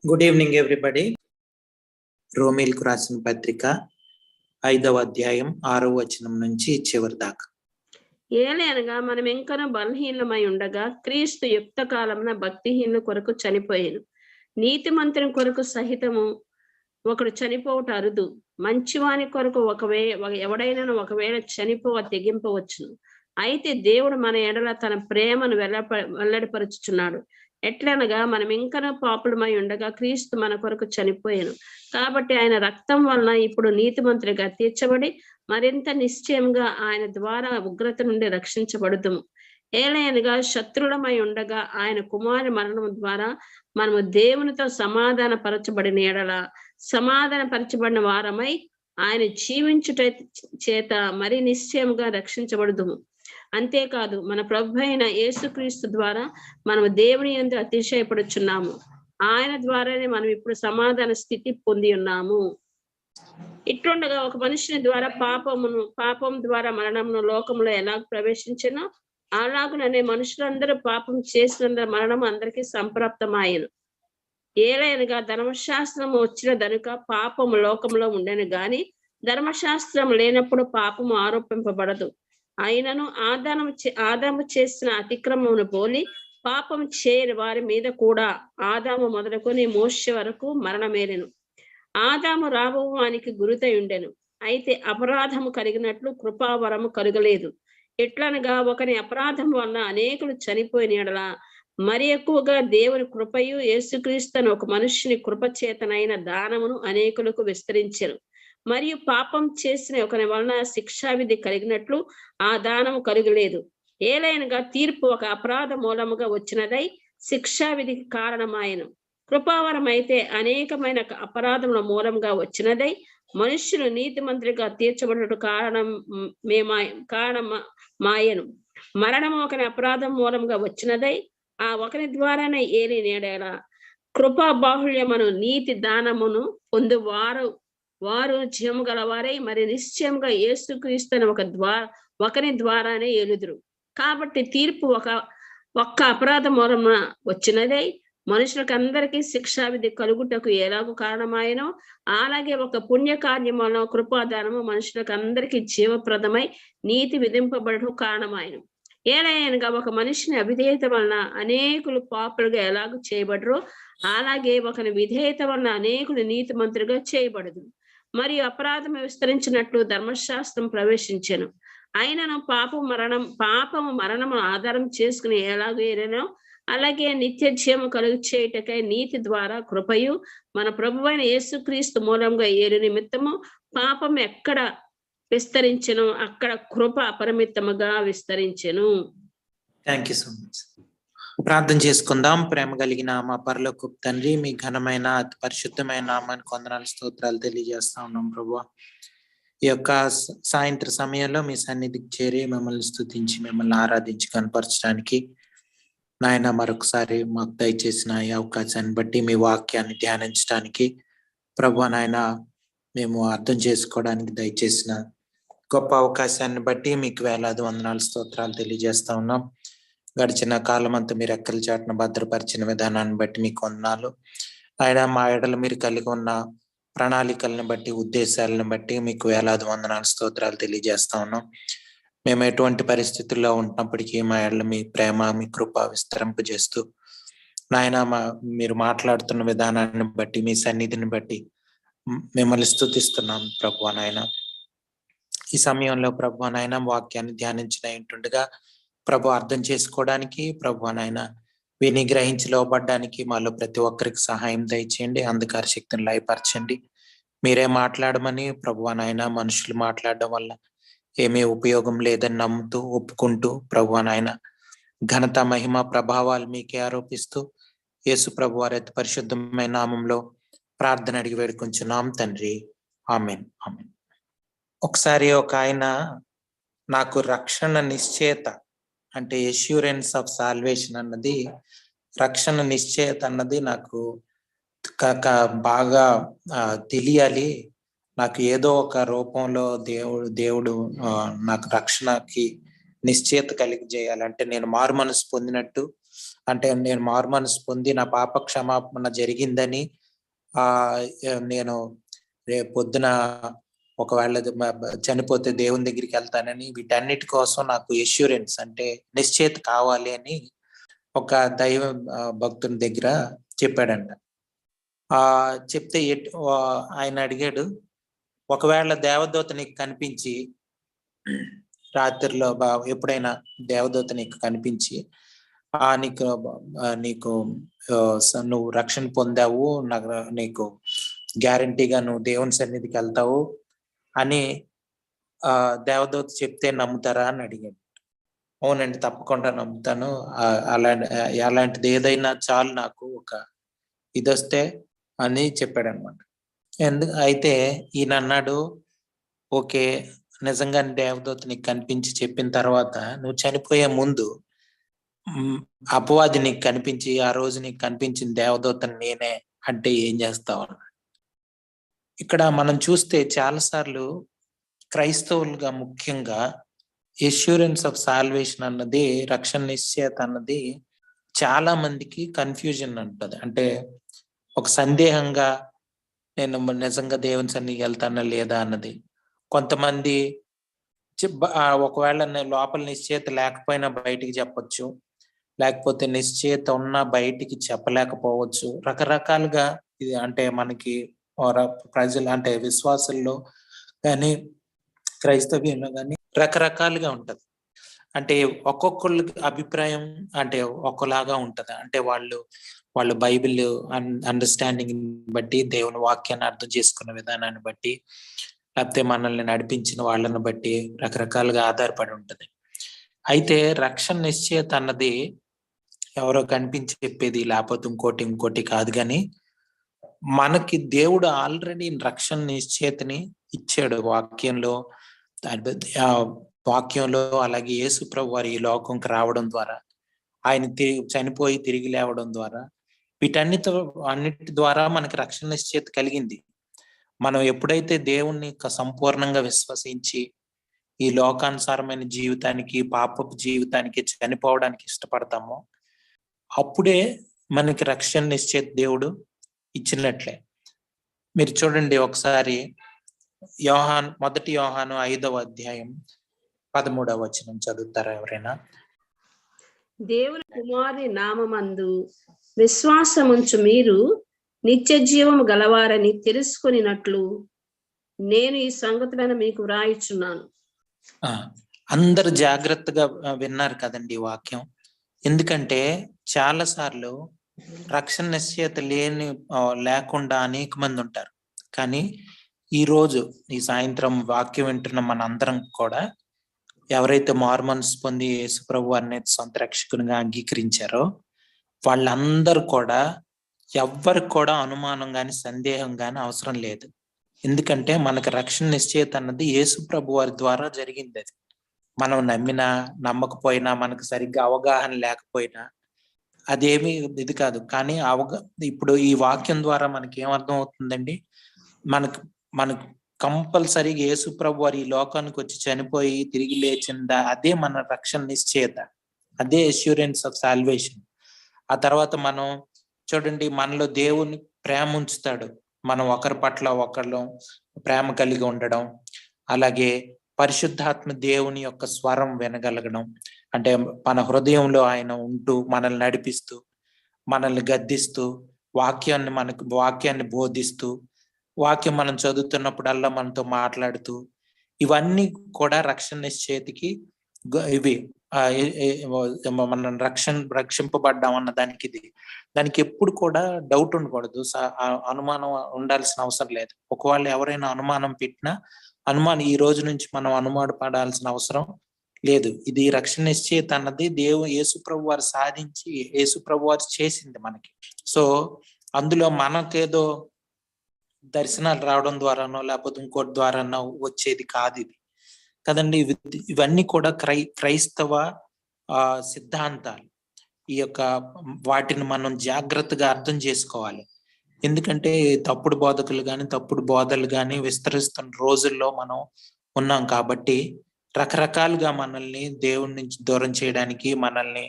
Good evening everybody. రోమీలకు రాసిన పత్రిక 5వ అధ్యాయం 6వ వచనం నుంచి చివరి దాకా. ఏలనగా మనం ఇంకనూ బలహీనమై ఉండగా క్రీస్తు యుక్త కాలమున భక్తిహీనుల కొరకు చనిపోయాను. నీతిమంతుని కొరకు సహితము ఒకడు చనిపోవట అరుదు. మంచివాని కొరకు ఎవడైనా ఒకవేళ చనిపోవ తెగింపవచ్చును. అయితే దేవుడు మన ఎడల తన ప్రేమను వెల్లడిపరుచుచున్నాడు. ఎట్లనగా మనం ఇంకనూ పాపులమై ఉండగా క్రీస్తు మన కొరకు చనిపోయాను. కాబట్టి ఆయన రక్తం వలన ఇప్పుడు నీతిమంతుడిగా తీర్చబడి మరింత నిశ్చయంగా ఆయన ద్వారా ఉగ్రత నుండి రక్షించబడుదుము. ఏలయనగా శత్రులమై ఉండగా ఆయన కుమారు మరణం ద్వారా మనము దేవునితో సమాధాన పరచబడిన ఎడల సమాధాన పరచబడిన వారమై ఆయన జీవించుట చేత మరి నిశ్చయంగా రక్షించబడుదుము. అంతేకాదు మన ప్రభు అయిన యేసుక్రీస్తు ద్వారా మనము దేవుని యందు అతిశయపడుచున్నాము. ఆయన ద్వారానే మనం ఇప్పుడు సమాధాన స్థితి పొంది ఉన్నాము. ఇట్లుండగా ఒక మనుషుని ద్వారా పాపం ద్వారా మరణమును లోకంలో ఎలా ప్రవేశించినో అలాగుననే మనుషులందరూ పాపం చేసినందున మరణం అందరికీ సంప్రాప్తమాయను. ఏలైనగా ధర్మశాస్త్రము వచ్చిన దనుక పాపము లోకంలో ఉండెను గాని ధర్మశాస్త్రం లేనప్పుడు పాపము ఆరోపింపబడదు. అయినను ఆదాము చేసిన అతిక్రమమును పోలి పాపం చేయని వారి మీద కూడా ఆదాము మొదలుకొని మోషే వరకు మరణమేలెను. ఆదాము రాబోవానికి గురితై ఉండెను. అయితే అపరాధము కలిగినట్లు కృపావరము కలుగలేదు. ఎట్లనగా ఒకని అపరాధం వలన అనేకులు చనిపోయిన ఎడల మరి ఎక్కువగా దేవుని కృపయు యేసుక్రీస్తును ఒక మనుష్యుని కృపచేతనైన దానమును అనేకులకు విస్తరించెను. మరియు పాపం చేసిన ఒకని వలన శిక్షావిధి కలిగినట్లు ఆ దానము కలుగలేదు. ఏలైనగా తీర్పు ఒక అపరాధ మూలముగా వచ్చినదై శిక్షావిధికి కారణమాయను. కృపావరం అయితే అనేకమైన అపరాధముల మూలంగా వచ్చినదై మనుష్యులు నీతిమంతులుగా తీర్చబడిన కారణమాయను. మరణం ఒకని అపరాధం మూలంగా వచ్చినదై ఆ ఒకరి ద్వారానే ఏలి నేడేలా కృపా బాహుళ్యమును నీతి దానమును పొందు వారు జీవము గలవారై మరి నిశ్చయంగా యేసుక్రీస్తును ఒకరి ద్వారానే ఏలుదురు. కాబట్టి తీర్పు ఒక్క అపరాధ మూలమున వచ్చినదై మనుషులకు అందరికీ శిక్షావిధి కలుగుటకు ఎలాగో కారణమాయనో అలాగే ఒక పుణ్యకార్యములో కృపాదానము మనుషులకు అందరికీ జీవప్రదమై నీతి విధింపబడటం కారణమాయను. ఏలైనగా ఒక మనిషిని అవిధేయత వలన అనేకులు పాపులుగా ఎలాగో చేయబడరో అలాగే ఒకని విధేయత వలన అనేకులు నీతిమంతులుగా చేయబడదు. మరియు అపరాధం విస్తరించినట్లు ధర్మశాస్త్రం ప్రవేశించెను. అయినను పాపము మరణము ఆధారం చేసుకుని ఎలాగో ఏరేనో అలాగే నిత్య జీవము కలుగు చేయుటకై నీతి ద్వారా కృపయు మన ప్రభువైన యేసుక్రీస్తు మూలంగా ఏరు నిమిత్తము పాపం ఎక్కడ విస్తరించెను అక్కడ కృప అపరిమితముగా విస్తరించెను. Thank you so much. ప్రార్థన చేసుకుందాం. ప్రేమ కలిగిన మా పరలోకపు తండ్రి, మీ ఘనమైన అతి పరిశుద్ధమైన నామానికి వందనాలు స్తోత్రాలు తెలియజేస్తా ఉన్నాం ప్రభువా. ఈ యొక్క సాయంత్ర సమయంలో మీ సన్నిధికి చేరి మిమ్మల్ని స్తుతించి మిమ్మల్ని ఆరాధించి కనపరచడానికి నాయన మరొకసారి మాకు దయచేసిన ఈ అవకాశాన్ని బట్టి మీ వాక్యాన్ని ధ్యానించడానికి ప్రభువా నాయన మేము అర్థం చేసుకోవడానికి దయచేసిన గొప్ప అవకాశాన్ని బట్టి మీకు వేలాది వందనాలు స్తోత్రాలు తెలియజేస్తా ఉన్నాం. గడిచిన కాలం అంతా మీరు ఎక్కల చాటున భద్రపరిచిన విధానాన్ని బట్టి మీకు వందనాలు. ఆయన మా ఎడల మీరు కలిగి ఉన్న ప్రణాళికలను బట్టి ఉద్దేశాలను బట్టి మీకు వేలాది వందనాలు స్తోత్రాలు తెలియజేస్తా ఉన్నాం. మేము ఎటువంటి పరిస్థితుల్లో ఉంటున్నప్పటికీ మా ఎడల మీ ప్రేమ మీ కృప విస్తరింపజేస్తూ నాయన మీరు మాట్లాడుతున్న విధానాన్ని బట్టి మీ సన్నిధిని బట్టి మిమ్మల్ని స్తుతిస్తున్నాం ప్రభువా నాయన. ఈ సమయంలో ప్రభువా నాయన వాక్యాన్ని ధ్యానించిన ఏంటుండగా ప్రభు అర్థం చేసుకోవడానికి ప్రభువా నాయన విని గ్రహించి లోబడ్డానికి మాలో ప్రతి ఒక్కరికి సహాయం దయచేయండి. అంధకార శక్తిని లయపరచండి. మీరే మాట్లాడమని ప్రభువా నాయన మనుషులు మాట్లాడడం వల్ల ఏమీ ఉపయోగం లేదని నమ్ముతూ ఒప్పుకుంటూ ప్రభువా నాయన ఘనత మహిమ ప్రభావాలు మీకే ఆరోపిస్తూ యేసు ప్రభు వారి అతి పరిశుద్ధమైన నామంలో ప్రార్థన అడిగి వేడుకొంచున్నాం తండ్రి. Amen amen. ఒకసారి ఒక ఆయన నాకు రక్షణ నిశ్చయత అంటే ఎష్యూరెన్స్ ఆఫ్ సాల్వేషన్ అన్నది, రక్షణ నిశ్చయత అన్నది నాకు బాగా తెలియాలి, నాకు ఏదో ఒక రూపంలో దేవుడు నాకు రక్షణకి నిశ్చయత కలిగి చేయాలంటే నేను మారు మనసు పొందినట్టు అంటే నేను మారుమనసు పొంది నా పాప క్షమాపణ జరిగిందని నేను రేపు పొద్దున ఒకవేళ చనిపోతే దేవుని దగ్గరికి వెళ్తానని, వీటన్నిటి కోసం నాకు ఎష్యూరెన్స్ అంటే నిశ్చయిత కావాలి అని ఒక దైవ భక్తుని దగ్గర చెప్పాడంట. చెప్తే ఆయన అడిగాడు, ఒకవేళ దేవదూత నీకు కనిపించి రాత్రిలో ఎప్పుడైనా దేవదూత నీకు కనిపించి నీకు నువ్వు రక్షణ పొందావు, నీకు గ్యారంటీగా నువ్వు దేవుని సన్నిధికి వెళ్తావు అని దేవదూత చెప్తే నమ్ముతారా అని అడిగాడు. అవునండి, తప్పకుండా నమ్ముతాను, అలాంటిది ఏదైనా చాలు నాకు ఒక ఇది వస్తే అని చెప్పాడు అనమాట. అయితే ఈయన అన్నాడు, ఓకే, నిజంగానే దేవదూత నీకు కనిపించి చెప్పిన తర్వాత నువ్వు చనిపోయే ముందు అపవాది నీకు కనిపించి ఆ రోజు నీకు కనిపించిన దేవదూతను నేనే అంటే ఏం చేస్తావు అన్నాడు. ఇక్కడ మనం చూస్తే చాలాసార్లు క్రైస్తవులుగా ముఖ్యంగా ఎష్యూరెన్స్ ఆఫ్ సాల్వేషన్ అన్నది, రక్షణ నిశ్చయత అన్నది చాలా మందికి కన్ఫ్యూజన్ ఉంటుంది. అంటే ఒక సందేహంగా నేను నిజంగా దేవుని సన్నిధికి వెళ్తానా లేదా అన్నది. కొంతమంది ఒకవేళ లోపల నిశ్చయత లేకపోయినా బయటికి చెప్పొచ్చు, లేకపోతే నిశ్చయత ఉన్నా బయటికి చెప్పలేకపోవచ్చు. రకరకాలుగా ఇది అంటే మనకి ప్రజలు అంటే విశ్వాసుల్లో కానీ క్రైస్తవ్యంలో కానీ రకరకాలుగా ఉంటది. అంటే ఒక్కొక్కళ్ళ అభిప్రాయం అంటే ఒక్కలాగా ఉంటది. అంటే వాళ్ళు బైబిల్ అండర్స్టాండింగ్ బట్టి, దేవుని వాక్యాన్ని అర్థం చేసుకున్న విధానాన్ని బట్టి, లేకపోతే మనల్ని నడిపించిన వాళ్ళని బట్టి రకరకాలుగా ఆధారపడి ఉంటది. అయితే రక్షణ నిశ్చయత అన్నది ఎవరో కనిపించి చెప్పేది లేకపోతే ఇంకోటి కాదు, కానీ మనకి దేవుడు ఆల్రెడీ రక్షణ నిశ్చయతని ఇచ్చాడు వాక్యంలో. అలాగే యేసు ప్రభు వారి ఈ లోకంకి రావడం ద్వారా, ఆయన చనిపోయి తిరిగి లేవడం ద్వారా, అన్నిటి ద్వారా మనకి రక్షణ నిశ్చయత కలిగింది. మనం ఎప్పుడైతే దేవుణ్ణి సంపూర్ణంగా విశ్వసించి ఈ లోకానుసారమైన జీవితానికి, పాపపు జీవితానికి చనిపోవడానికి ఇష్టపడతామో అప్పుడే మనకి రక్షణ నిశ్చయత దేవుడు ఇచ్చినట్లే. మీరు చూడండి ఒకసారి మొదటి యోహాను 5వ అధ్యాయం 13వ వచనం చదువుతారా ఎవరైనా? దేవుని కుమారుని నామమందు విశ్వాసముంచు మీరు నిత్య జీవము గలవారని తెలుసుకునినట్లు నేను ఈ సంగతులను మీకు వ్రాయిచున్నాను. అందరు జాగ్రత్తగా విన్నారు కదండి వాక్యం. ఎందుకంటే చాలా సార్లు రక్షణ నిశ్చయత లేకుండా అనేక మంది ఉంటారు. కానీ ఈ సాయంత్రం వాక్యం వింటున్న మన అందరం కూడా ఎవరైతే మారుమనసు పొంది యేసుప్రభు వారిని సొంత రక్షకునిగా అంగీకరించారో వాళ్ళందరూ కూడా ఎవ్వరికి కూడా అనుమానం గాని సందేహం గాని అవసరం లేదు. ఎందుకంటే మనకు రక్షణ నిశ్చయత అన్నది యేసుప్రభు వారి ద్వారా జరిగింది. అది మనం నమ్మినా నమ్మకపోయినా, మనకు సరిగ్గా అవగాహన లేకపోయినా అదేమి ఇది కాదు. కానీ ఇప్పుడు ఈ వాక్యం ద్వారా మనకి ఏమర్థం అవుతుందండి, మనకు కంపల్సరీగా యేసుప్రభు వారి ఈ లోకానికి వచ్చి చనిపోయి తిరిగి లేచిందా, అదే మన రక్షణ నిశ్చయత, అదే అష్యూరెన్స్ ఆఫ్ సాల్వేషన్. ఆ తర్వాత మనం చూడండి, మనలో దేవుని ప్రేమ ఉంచుతాడు. మనం ఒకరి పట్ల ఒకళ్ళు ప్రేమ కలిగి ఉండడం, అలాగే పరిశుద్ధాత్మ దేవుని యొక్క స్వరం వినగలగడం, అంటే మన హృదయంలో ఆయన ఉంటూ మనల్ని నడిపిస్తూ, మనల్ని గద్దిస్తూ, వాక్యాన్ని బోధిస్తూ, వాక్యం మనం చదువుతున్నప్పుడల్లా మనతో మాట్లాడుతూ, ఇవన్నీ కూడా రక్షణ నిశ్చయతకి ఇవి మనం రక్షింపబడ్డాం అన్న దానికి ఎప్పుడు కూడా డౌట్ ఉండకూడదు, అనుమానం ఉండాల్సిన అవసరం లేదు. ఒకవేళ ఎవరైనా అనుమానం పెట్టినా ఈ రోజు నుంచి మనం అనుమాన పడాల్సిన అవసరం లేదు. ఇది రక్షణ నిశ్చయత అన్నది యేసుప్రభు వారు సాధించి యేసుప్రభు వారు చేసింది మనకి. సో అందులో మనకేదో దర్శనాలు రావడం ద్వారానో లేకపోతే ఇంకోటి ద్వారానో వచ్చేది కాదు ఇది కదండి. ఇవన్నీ కూడా క్రైస్తవ సిద్ధాంతాలు. వాటిని మనం జాగ్రత్తగా అర్థం చేసుకోవాలి. ఎందుకంటే తప్పుడు బోధకులు కానీ తప్పుడు బోధలు కానీ విస్తరిస్తున్న రోజుల్లో మనం ఉన్నాం కాబట్టి రకరకాలుగా మనల్ని దేవుడి నుంచి దూరం చేయడానికి, మనల్ని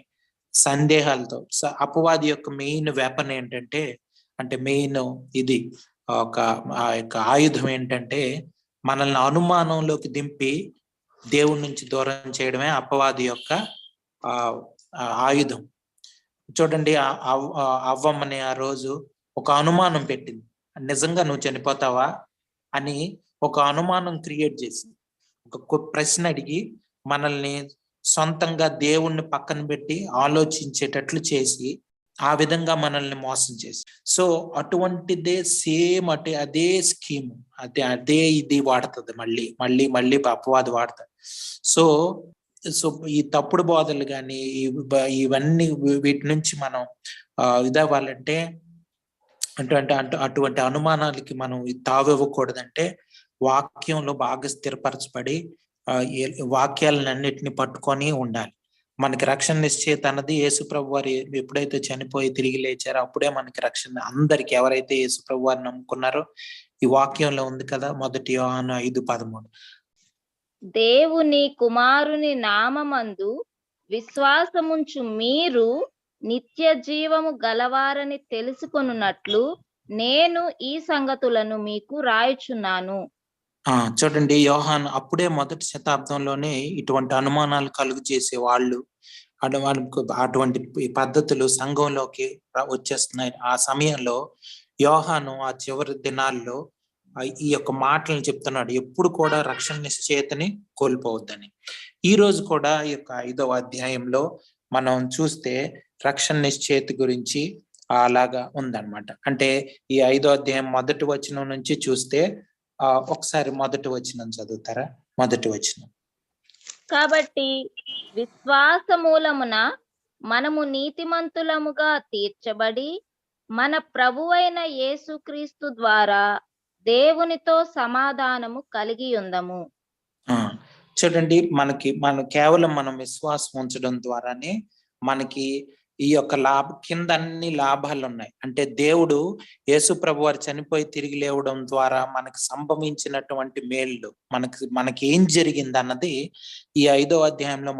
సందేహాలతో. అపవాది యొక్క మెయిన్ వెపన్ ఏంటంటే, అంటే మెయిన్ ఇది ఆ యొక్క ఆయుధం ఏంటంటే, మనల్ని అనుమానంలోకి దింపి దేవుడి నుంచి దూరం చేయడమే అపవాది యొక్క ఆయుధం. చూడండి, అవ్వమ్మని ఆ రోజు ఒక అనుమానం పెట్టింది. నిజంగా నువ్వు చనిపోతావా అని ఒక అనుమానం క్రియేట్ చేసి, ఒక ప్రశ్న అడిగి మనల్ని సొంతంగా దేవుణ్ణి పక్కన పెట్టి ఆలోచించేటట్లు చేసి ఆ విధంగా మనల్ని మోసం చేసి, సో అటువంటిదే సేమ్ అదే స్కీమ్, అదే ఇది వాడుతుంది మళ్ళీ అపవాది వాడతాడు. సో ఈ తప్పుడు బోధలు కానీ ఇవన్నీ వీటి నుంచి మనం ఇదవ్వాలంటే, అటువంటి అనుమానాలకి మనం తావివ్వకూడదంటే వాక్యంలో బాగా స్థిరపరచబడి వాక్యాలను అన్నిటిని పట్టుకొని ఉండాలి. మనకి రక్షణ నిశ్చయిత అన్నది యేసుప్రభు వారు ఎప్పుడైతే చనిపోయి తిరిగి లేచారో అప్పుడే మనకి రక్షణ. అందరికి ఎవరైతే యేసుప్రభు వారిని నమ్ముకున్నారో ఈ వాక్యంలో ఉంది కదా, 1 యోహాను 5:13, దేవుని కుమారుని నామమందు విశ్వాసముంచు మీరు నిత్య జీవము గలవారని తెలుసుకొనున్నట్లు నేను ఈ సంగతులను మీకు రాయుచున్నాను. చూడండి, యోహాను అప్పుడే 1వ శతాబ్దంలోనే ఇటువంటి అనుమానాలు కలుగు చేసే వాళ్ళు, అటువంటి పద్ధతులు సంఘంలోకి వచ్చేస్తున్నాయి. ఆ సమయంలో యోహాను ఆ చివరి దినాల్లో ఈ యొక్క మాటలను చెప్తున్నాడు, ఎప్పుడు కూడా రక్షణ నిశ్చయితని కోల్పోవద్దని. ఈ రోజు కూడా ఈ యొక్క 5వ అధ్యాయంలో మనం చూస్తే రక్షణ నిశ్చయిత గురించి అలాగా ఉందన్నమాట. అంటే ఈ 5వ అధ్యాయం 1వ వచనం నుంచి చూస్తే ఒకసారి 1వ వచనం చదువుతారా? 1వ వచనం. కాబట్టి విశ్వాస మూలమున మనము నీతిమంతులముగా తీర్చబడి మన ప్రభువైన యేసుక్రీస్తు ద్వారా దేవునితో సమాధానము కలిగి ఉందము. చూడండి, మన కేవలం మనం విశ్వాసం ఉంచడం ద్వారానే మనకి ఈ యొక్క కింద అన్ని లాభాలు ఉన్నాయి. అంటే దేవుడు యేసు ప్రభు వారు చనిపోయి తిరిగి లేవడం ద్వారా మనకు సంభవించినటువంటి మేళ్ళు, మనకి ఏం జరిగింది అన్నది ఈ 5వ అధ్యాయంలో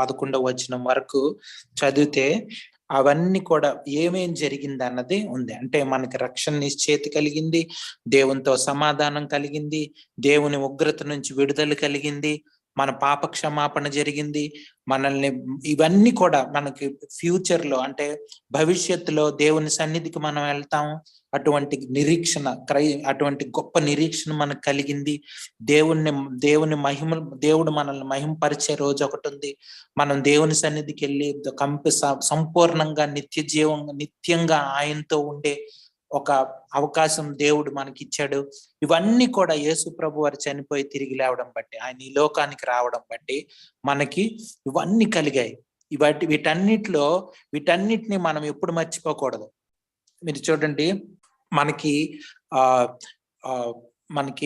11వ వచనం వరకు చదివితే అవన్నీ కూడా ఏమేం జరిగింది అన్నది ఉంది. అంటే మనకి రక్షణ నిశ్చయిత కలిగింది, దేవునితో సమాధానం కలిగింది, దేవుని ఉగ్రత నుంచి విడుదల కలిగింది, మన పాప క్షమాపణ జరిగింది, మనల్ని ఇవన్నీ కూడా మనకి ఫ్యూచర్ లో అంటే భవిష్యత్తులో దేవుని సన్నిధికి మనం వెళ్తాం. అటువంటి నిరీక్షణ, అటువంటి గొప్ప నిరీక్షణ మనకు కలిగింది. దేవుని దేవుడు మనల్ని మహిమపరిచే రోజు ఒకటి ఉంది. మనం దేవుని సన్నిధికి వెళ్ళి సంపూర్ణంగా నిత్యంగా ఆయనతో ఉండే ఒక అవకాశం దేవుడు మనకి ఇచ్చాడు. ఇవన్నీ కూడా యేసు ప్రభు వారు చనిపోయి తిరిగి లేవడం బట్టి, ఆయన ఈ లోకానికి రావడం బట్టి మనకి ఇవన్నీ కలిగాయి. వీటన్నిటిని మనం ఎప్పుడు మర్చిపోకూడదు. మీరు చూడండి, మనకి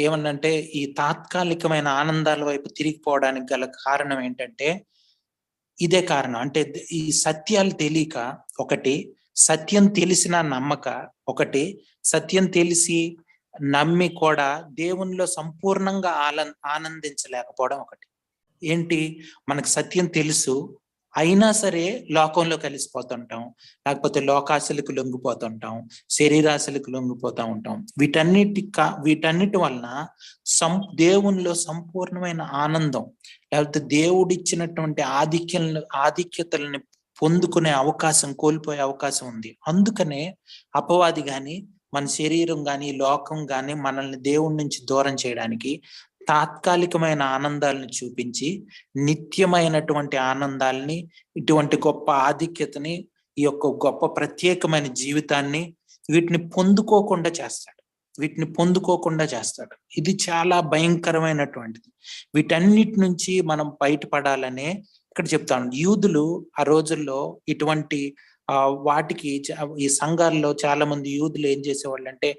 ఏమన్నంటే ఈ తాత్కాలికమైన ఆనందాల వైపు తిరిగిపోవడానికి గల కారణం ఏంటంటే ఇదే కారణం. అంటే ఈ సత్యాలు తెలియక ఒకటి, సత్యం తెలిసిన నమ్మక ఒకటి, సత్యం తెలిసి నమ్మి కూడా దేవునిలో సంపూర్ణంగా ఆనందించలేకపోవడం ఒకటి. ఏంటి, మనకు సత్యం తెలుసు అయినా సరే లోకంలో కలిసిపోతుంటాం, లేకపోతే లోకాశలకు లొంగిపోతుంటాం, శరీరాశలకు లొంగిపోతూ ఉంటాం. వీటన్నిటి వలన దేవునిలో సంపూర్ణమైన ఆనందం, లేకపోతే దేవుడిచ్చినటువంటి ఆధిక్యతల్ని పొందుకునే అవకాశం కోల్పోయే అవకాశం ఉంది. అందుకనే అపవాది గాని మన శరీరం గాని లోకం గాని మనల్ని దేవుడి నుంచి దూరం చేయడానికి తాత్కాలికమైన ఆనందాలను చూపించి నిత్యమైనటువంటి ఆనందాలని, ఇటువంటి గొప్ప ఆధిక్యతని, ఈ యొక్క గొప్ప ప్రత్యేకమైన జీవితాన్ని వీటిని పొందుకోకుండా చేస్తాడు. ఇది చాలా భయంకరమైనటువంటిది. వీటన్నిటి నుంచి మనం బయటపడాలనే ఇక్కడ చెప్తాను. యూదులు ఆ రోజుల్లో ఇటువంటి వాటికి ఈ సంఘాల్లో చాలా మంది యూదులు ఏం చేసేవాళ్ళు అంటే,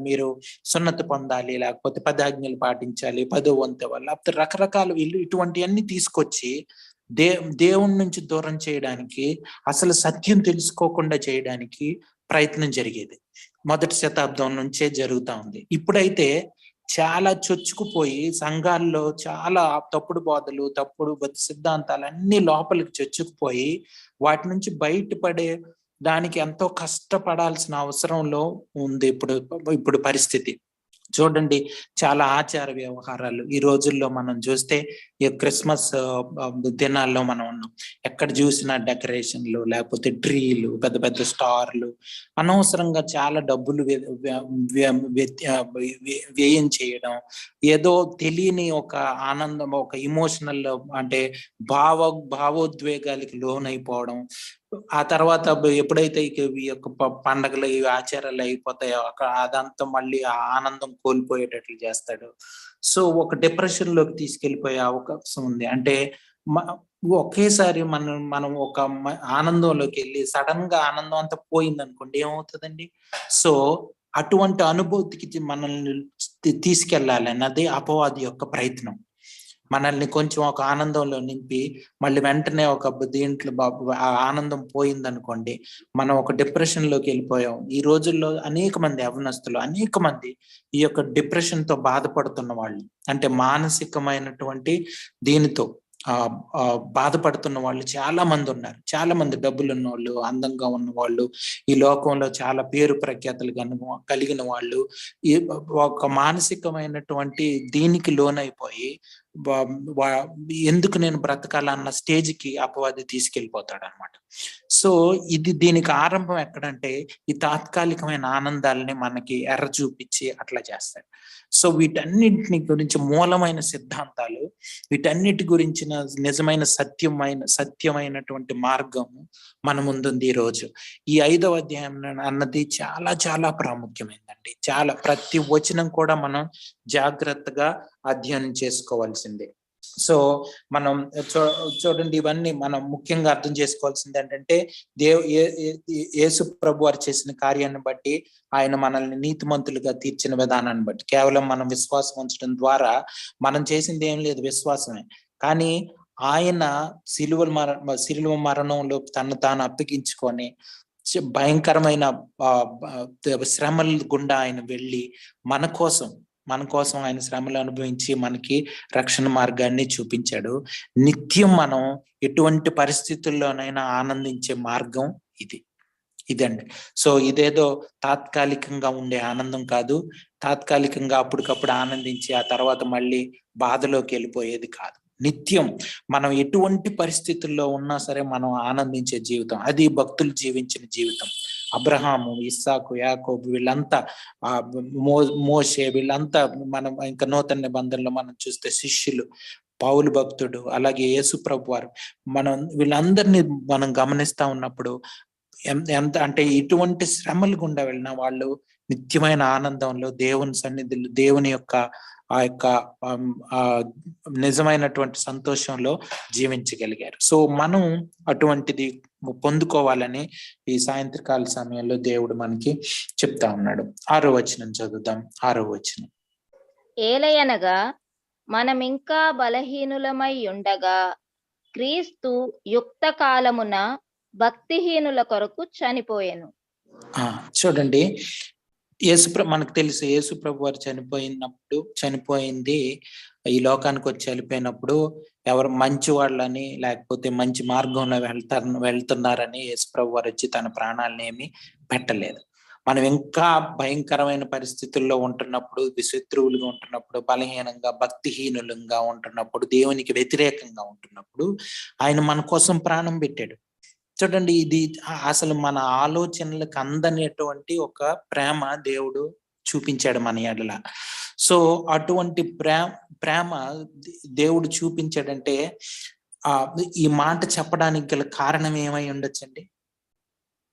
మీరు సున్నతి పొందాలి, లేకపోతే 10 ఆజ్ఞలు పాటించాలి, 10వ వంతు వాళ్ళు, లేకపోతే రకరకాల ఇటువంటివన్నీ తీసుకొచ్చి దేవుని నుంచి దూరం చేయడానికి, అసలు సత్యం తెలుసుకోకుండా చేయడానికి ప్రయత్నం జరిగేది. 1వ శతాబ్దం నుంచే జరుగుతా ఉంది. ఇప్పుడైతే చాలా చొచ్చుకుపోయి సంఘాల్లో చాలా తప్పుడు బోధలు, తప్పుడు సిద్ధాంతాలు అన్ని లోపలికి చొచ్చుకుపోయి వాటి నుంచి బయటపడే దానికి ఎంతో కష్టపడాల్సిన అవసరంలో ఉంది ఇప్పుడు పరిస్థితి. చూడండి, చాలా ఆచార వ్యవహారాలు ఈ రోజుల్లో మనం చూస్తే ఈ క్రిస్మస్ దినాల్లో మనం ఉన్నాం. ఎక్కడ చూసినా డెకరేషన్లు, లేకపోతే ట్రీలు, పెద్ద పెద్ద స్టార్లు, అనవసరంగా చాలా డబ్బులు వ్యయం చేయడం, ఏదో తెలియని ఒక ఆనందం, ఒక ఇమోషనల్ అంటే భావోద్వేగాలకి లోనైపోవడం. ఆ తర్వాత ఎప్పుడైతే ఈ యొక్క పండగలు, ఈ ఆచారాలు అయిపోతాయో అదంతా మళ్ళీ ఆ ఆనందం కోల్పోయేటట్లు చేస్తాడు. సో ఒక డిప్రెషన్ లోకి తీసుకెళ్లిపోయే అవకాశం ఉంది. అంటే ఒకేసారి మనం ఒక ఆనందంలోకి వెళ్ళి సడన్ గా ఆనందం అంతా పోయింది అనుకోండి, ఏమవుతుందండి? సో అటువంటి అనుభూతికి మనల్ని తీసుకెళ్లాలని అది అపవాది యొక్క ప్రయత్నం. మనల్ని కొంచెం ఒక ఆనందంలో నింపి మళ్ళీ వెంటనే ఒక దీంట్లో ఆ ఆనందం పోయిందనుకోండి, మనం ఒక డిప్రెషన్ లోకి వెళ్ళిపోయాం. ఈ రోజుల్లో అనేక మంది యవ్వనస్తులు, అనేక మంది ఈ యొక్క డిప్రెషన్ తో బాధపడుతున్న వాళ్ళు, అంటే మానసికమైనటువంటి దీనితో బాధపడుతున్న వాళ్ళు చాలా మంది ఉన్నారు. చాలా మంది డబ్బులు ఉన్న వాళ్ళు, అందంగా ఉన్న వాళ్ళు, ఈ లోకంలో చాలా పేరు ప్రఖ్యాతులు కలిగిన వాళ్ళు ఒక మానసికమైనటువంటి దీనికి లోనైపోయి ఎందుకు నేను బ్రతకాలన్న స్టేజ్కి అపవాది తీసుకెళ్ళిపోతాడు అనమాట. సో దీనికి ఆరంభం ఎక్కడంటే ఈ తాత్కాలికమైన ఆనందాలని మనకి ఎర్ర చూపించి అట్లా చేస్తాడు. సో వీటన్నిటిని గురించి మూలమైన సిద్ధాంతాలు, వీటన్నిటి గురించిన నిజమైన సత్యమైనటువంటి మార్గము మన ముందుంది ఈ రోజు. ఈ 5వ అధ్యాయం అన్నది చాలా చాలా ప్రాముఖ్యమైనదండి. చాలా ప్రతి వచనం కూడా మనం జాగ్రత్తగా అధ్యయనం చేసుకోవాల్సిందే. సో మనం చూడండి, ఇవన్నీ మనం ముఖ్యంగా అర్థం చేసుకోవాల్సింది ఏంటంటే యేసు ప్రభు వారు చేసిన కార్యాన్ని బట్టి, ఆయన మనల్ని నీతిమంతులుగా తీర్చిన విధానాన్ని బట్టి, కేవలం మనం విశ్వాసం ఉంచడం ద్వారా మనం చేసింది ఏం లేదు, విశ్వాసమే. కానీ ఆయన శిలువ మరణంలో తను తాను అప్పగించుకొని భయంకరమైన శ్రమల గుండా ఆయన వెళ్ళి మన కోసం ఆయన శ్రమలు అనుభవించి మనకి రక్షణ మార్గాన్ని చూపించాడు. నిత్యం మనం ఎటువంటి పరిస్థితుల్లోనైనా ఆనందించే మార్గం ఇదండి. సో ఇదేదో తాత్కాలికంగా ఉండే ఆనందం కాదు, తాత్కాలికంగా అప్పటికప్పుడు ఆనందించి ఆ తర్వాత మళ్ళీ బాధలోకి వెళ్ళిపోయేది కాదు. నిత్యం మనం ఎటువంటి పరిస్థితుల్లో ఉన్నా సరే మనం ఆనందించే జీవితం, అది భక్తులు జీవించిన జీవితం. అబ్రహాము, ఇస్సాకు, యాకోబు, వీళ్ళంతా మోషే, వీళ్ళంతా మనం ఇంకా నూతన నిబంధనలో మనం చూస్తే శిష్యులు, పౌలు భక్తుడు, అలాగే యేసు ప్రభు వారు, వీళ్ళందరినీ మనం గమనిస్తా ఉన్నప్పుడు ఎంత అంటే ఇటువంటి శ్రమలు గుండా వెళ్ళిన వాళ్ళు నిత్యమైన ఆనందంలో, దేవుని సన్నిధిలో, దేవుని యొక్క ఆ యొక్క నిజమైనటువంటి సంతోషంలో జీవించగలిగారు. సో మనం అటువంటిది పొందుకోవాలని ఈ సాయంత్రకాల సమయంలో దేవుడు మనకి చెప్తా ఉన్నాడు. 6వ వచనం చదువుదాం. 6వ వచనం, ఏలయనగా మనం ఇంకా బలహీనులమై ఉండగా క్రీస్తు యుక్త కాలమున భక్తిహీనుల కొరకు చనిపోయెను. చూడండి, మనకు తెలుసు యేసు ప్రభు వారు చనిపోయింది ఈ లోకానికి వచ్చి వెళ్ళిపోయినప్పుడు ఎవరు మంచి వాళ్ళని లేకపోతే మంచి మార్గంలో వెళ్తున్నారని యేసు ప్రభు వారు వచ్చి తన ప్రాణాలను ఏమి పెట్టలేదు. మనం ఇంకా భయంకరమైన పరిస్థితుల్లో ఉంటున్నప్పుడు, శత్రువులుగా ఉంటున్నప్పుడు, బలహీనంగా భక్తిహీనులంగా ఉంటున్నప్పుడు, దేవునికి వ్యతిరేకంగా ఉంటున్నప్పుడు ఆయన మన కోసం ప్రాణం పెట్టాడు. చూడండి, ఇది అసలు మన ఆలోచనలకు అందనేటువంటి ఒక ప్రేమ దేవుడు చూపించాడు మన ఎడల. సో అటువంటి ప్రేమ దేవుడు చూపించాడంటే ఈ మాట చెప్పడానికి గల కారణం ఏమై ఉండొచ్చండి?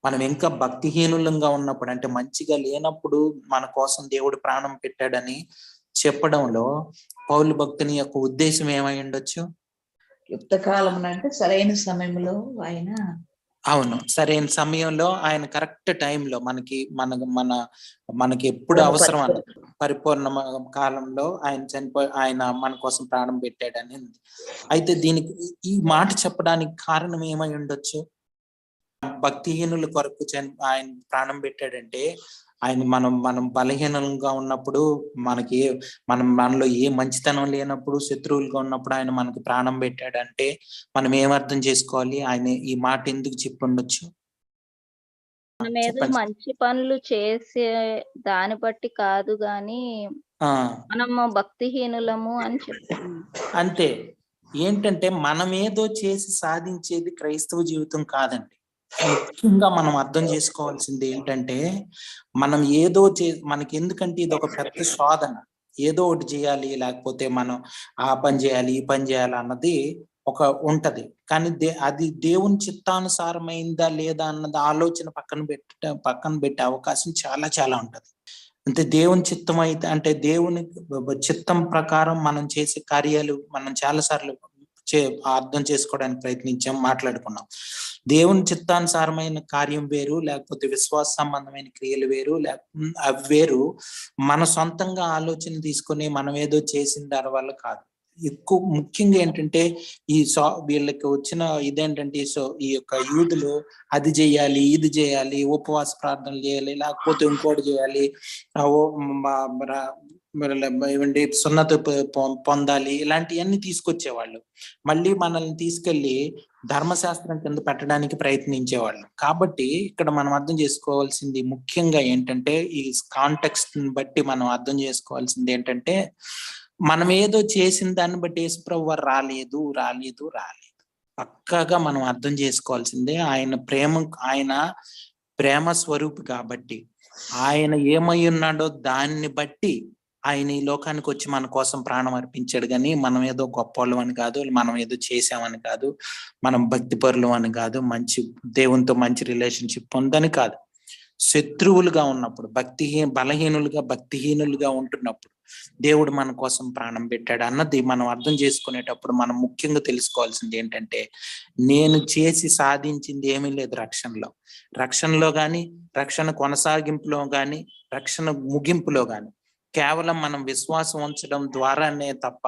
మనం ఇంకా భక్తిహీనులంగా ఉన్నప్పుడు, అంటే మంచిగా లేనప్పుడు మన కోసం దేవుడు ప్రాణం పెట్టాడని చెప్పడంలో పౌలు భక్తుని యొక్క ఉద్దేశం ఏమై ఉండొచ్చు? యుక్తకాలం అంటే సరైన సమయంలో ఆయన, అవును, సరైన సమయంలో ఆయన కరెక్ట్ టైంలో మనకి ఎప్పుడు అవసరం అని పరిపూర్ణ కాలంలో ఆయన మన కోసం ప్రాణం పెట్టాడని ఉంది. అయితే దీనికి ఈ మాట చెప్పడానికి కారణం ఏమై ఉండొచ్చు? భక్తిహీనుల కొరకు ఆయన ప్రాణం పెట్టాడంటే ఆయన మనం బలహీనంగా ఉన్నప్పుడు, మనలో ఏ మంచితనం లేనప్పుడు, శత్రువులుగా ఉన్నప్పుడు ఆయన మనకి ప్రాణం పెట్టాడంటే మనం ఏమర్థం చేసుకోవాలి? ఆయన ఈ మాట ఎందుకు చెప్పి ఉండొచ్చు? మనం ఏదో చెప్పండి. మంచి పనులు చేసే దాన్ని బట్టి కాదు గాని ఆ మనము భక్తిహీనులము అని చెప్తుంది. అంతే. ఏంటంటే మనమేదో చేసి సాధించేది క్రైస్తవ జీవితం కాదండి. ముఖ్యంగా మనం అర్థం చేసుకోవాల్సింది ఏంటంటే, మనం ఏదో మనకి ఎందుకంటే ఇది ఒక పెద్ద శోధన. ఏదో ఒకటి చేయాలి, లేకపోతే మనం ఆ పని చేయాలి, ఈ పని చేయాలి అన్నది ఒక ఉంటది. కానీ అది దేవుని చిత్తానుసారమైందా లేదా అన్నది ఆలోచన పక్కన పెట్టే అవకాశం చాలా చాలా ఉంటది. అంటే దేవుని చిత్తం అయితే, అంటే దేవుని చిత్తం ప్రకారం మనం చేసే కార్యాలు మనం చాలా సార్లు అర్థం చేసుకోవడానికి మాట్లాడుకున్నాం. దేవుని చిత్తానుసారమైన కార్యం వేరు, లేకపోతే విశ్వాస సంబంధమైన క్రియలు వేరు, అవి వేరు. మన సొంతంగా ఆలోచన తీసుకొని మనం ఏదో చేసిన దాని వల్ల కాదు. ఎక్కువ ముఖ్యంగా ఏంటంటే వీళ్ళకి వచ్చిన ఇదేంటంటే, ఈ యొక్క యూదులు అది చేయాలి, ఇది చేయాలి, ఉపవాస ప్రార్థనలు చేయాలి, లేకపోతే ఇంకోటి చేయాలి, ఏమండి సున్నతి పొందాలి, ఇలాంటివన్నీ తీసుకొచ్చేవాళ్ళు. మళ్ళీ మనల్ని తీసుకెళ్లి ధర్మశాస్త్రం కింద పెట్టడానికి ప్రయత్నించేవాళ్ళు. కాబట్టి ఇక్కడ మనం అర్థం చేసుకోవాల్సింది ముఖ్యంగా ఏంటంటే, ఈ కాంటెక్స్ట్ ని బట్టి మనం అర్థం చేసుకోవాల్సింది ఏంటంటే, మనం ఏదో చేసిన దాన్ని బట్టి యేసుప్రభు వారు రాలేదు. పక్కాగా మనం అర్థం చేసుకోవాల్సిందే ఆయన ప్రేమ స్వరూపి కాబట్టి, ఆయన ఏమై ఉన్నాడో దాన్ని బట్టి ఆయన ఈ లోకానికి వచ్చి మన కోసం ప్రాణం అర్పించాడు. కానీ మనం ఏదో గొప్పవాళ్ళం అని కాదు, మనం ఏదో చేసామని కాదు, మనం భక్తిపరులు అని కాదు, దేవునితో మంచి రిలేషన్షిప్ ఉందని కాదు. శత్రువులుగా ఉన్నప్పుడు, భక్తిహీనులుగా ఉంటున్నప్పుడు దేవుడు మన కోసం ప్రాణం పెట్టాడు అన్నది మనం అర్థం చేసుకునేటప్పుడు మనం ముఖ్యంగా తెలుసుకోవాల్సింది ఏంటంటే, నేను చేసి సాధించింది ఏమీ లేదు రక్షణలో గాని, రక్షణ కొనసాగింపులో గాని, రక్షణ ముగింపులో గాని. కేవలం మనం విశ్వాసం ఉంచడం ద్వారానే తప్ప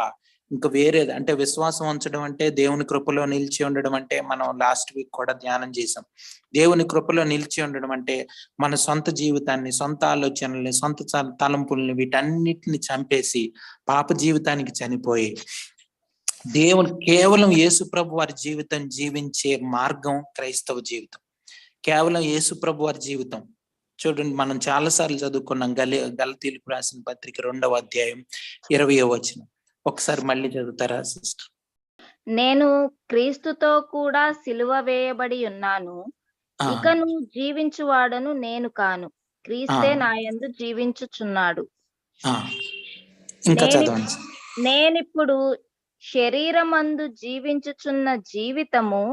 ఇంకా వేరేది, అంటే విశ్వాసం ఉంచడం అంటే దేవుని కృపలో నిలిచి ఉండడం అంటే, మనం లాస్ట్ వీక్ కూడా ధ్యానం చేసాం. దేవుని కృపలో నిలిచి ఉండడం అంటే మన సొంత జీవితాన్ని, సొంత ఆలోచనల్ని, సొంత తలంపుల్ని, వీటన్నిటిని చంపేసి పాప జీవితానికి చనిపోయి కేవలం యేసు ప్రభు వారి జీవితం జీవించే మార్గం క్రైస్తవ జీవితం. కేవలం యేసు ప్రభు వారి జీవితం. చూడండి, మనం చాలా సార్లు చదువుకున్నాం గలతీయులకు రాసిన పత్రిక 2వ అధ్యాయం 20వ వచనం. ఒకసారి మళ్ళీ చదువుతారా సిస్టర్? నేను క్రీస్తుతో కూడా సిలువ వేయబడి ఉన్నాను, ఇకను జీవించువాడను నేను కాను, క్రీస్తే నా యందు జీవించుచున్నాడు. ఇంకా చదవండి. నేనిప్పుడు శరీరమందు జీవించుచున్న జీవితము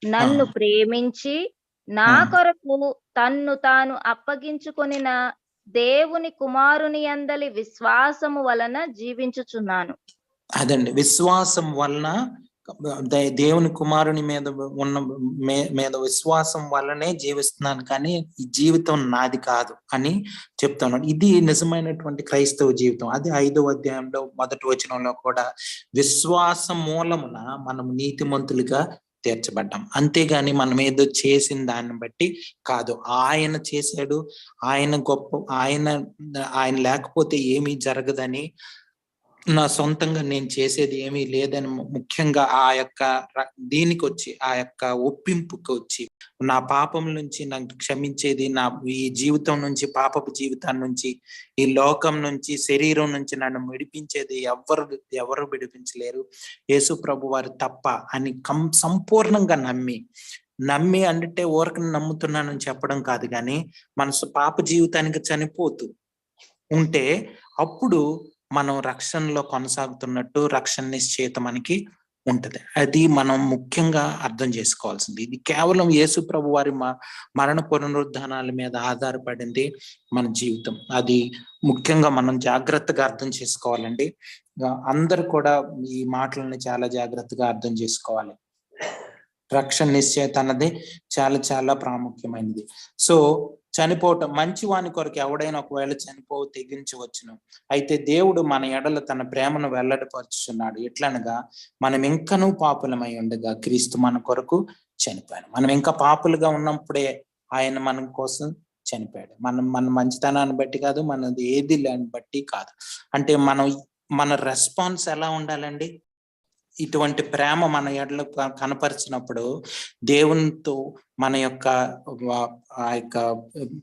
నన్ను ప్రేమించి నా కొరకు తన్ను తాను అప్పగించుకొనిన దేవుని కుమారుని యందలి విశ్వాసము వలన జీవించుచున్నాను. అదండి, విశ్వాసం వలన, దేవుని కుమారుని మీద విశ్వాసం వల్లనే జీవిస్తున్నాను, కానీ ఈ జీవితం నాది కాదు అని చెప్తున్నాడు. ఇది నిజమైనటువంటి క్రైస్తవ జీవితం. అది 5వ అధ్యాయంలో 1వ వచనంలో కూడా, విశ్వాసం మూలమున మనం నీతిమంతులుగా తీర్చబడ్డాం, అంతేగాని మనం ఏదో చేసిన దాన్ని బట్టి కాదు. ఆయన చేశాడు, ఆయన గొప్ప, ఆయన లేకపోతే ఏమీ జరగదని, నా సొంతంగా నేను చేసేది ఏమీ లేదని ముఖ్యంగా దీనికి వచ్చి, ఆ యొక్క ఒప్పింపుకి వచ్చి, నా పాపం నుంచి నాకు క్షమించేది, నా ఈ జీవితం నుంచి, పాపపు జీవితాన్ని నుంచి, ఈ లోకం నుంచి, శరీరం నుంచి నన్ను విడిపించేది ఎవరు విడిపించలేరు, యేసు ప్రభు వారు తప్ప అని సంపూర్ణంగా నమ్మి అంటే ఊరకని నమ్ముతున్నానని చెప్పడం కాదు, కానీ మనసు పాప జీవితానికి చనిపోతూ ఉంటే అప్పుడు మనం రక్షణలో కొనసాగుతున్నట్టు రక్షణ నిశ్చయిత మనకి ఉంటది. అది మనం ముఖ్యంగా అర్థం చేసుకోవాల్సింది. ఇది కేవలం యేసు ప్రభు వారి మరణ పునరుద్ధానాల మీద ఆధారపడింది మన జీవితం. అది ముఖ్యంగా మనం జాగ్రత్తగా అర్థం చేసుకోవాలండి. అందరూ కూడా ఈ మాటలని చాలా జాగ్రత్తగా అర్థం చేసుకోవాలి. రక్షణ నిశ్చయిత అన్నది చాలా చాలా ప్రాముఖ్యమైనది. సో చనిపోవటం, మంచి వాని కొరకు ఎవడైనా ఒకవేళ తెగించవచ్చును. అయితే దేవుడు మన ఎడల తన ప్రేమను వెల్లడిపరుచున్నాడు. ఎట్లనగా, మనం ఇంకనూ పాపులమై ఉండగా క్రీస్తు మన కొరకు చనిపోయాను. మనం ఇంకా పాపులుగా ఉన్నప్పుడే ఆయన మన కోసం చనిపోయాడు. మన మంచితనాన్ని బట్టి కాదు, మనది ఏది లేని బట్టి కాదు. అంటే మన రెస్పాన్స్ ఎలా ఉండాలండి? ఇటువంటి ప్రేమ మన ఎడల కనపరిచినప్పుడు దేవునితో మన యొక్క ఆ యొక్క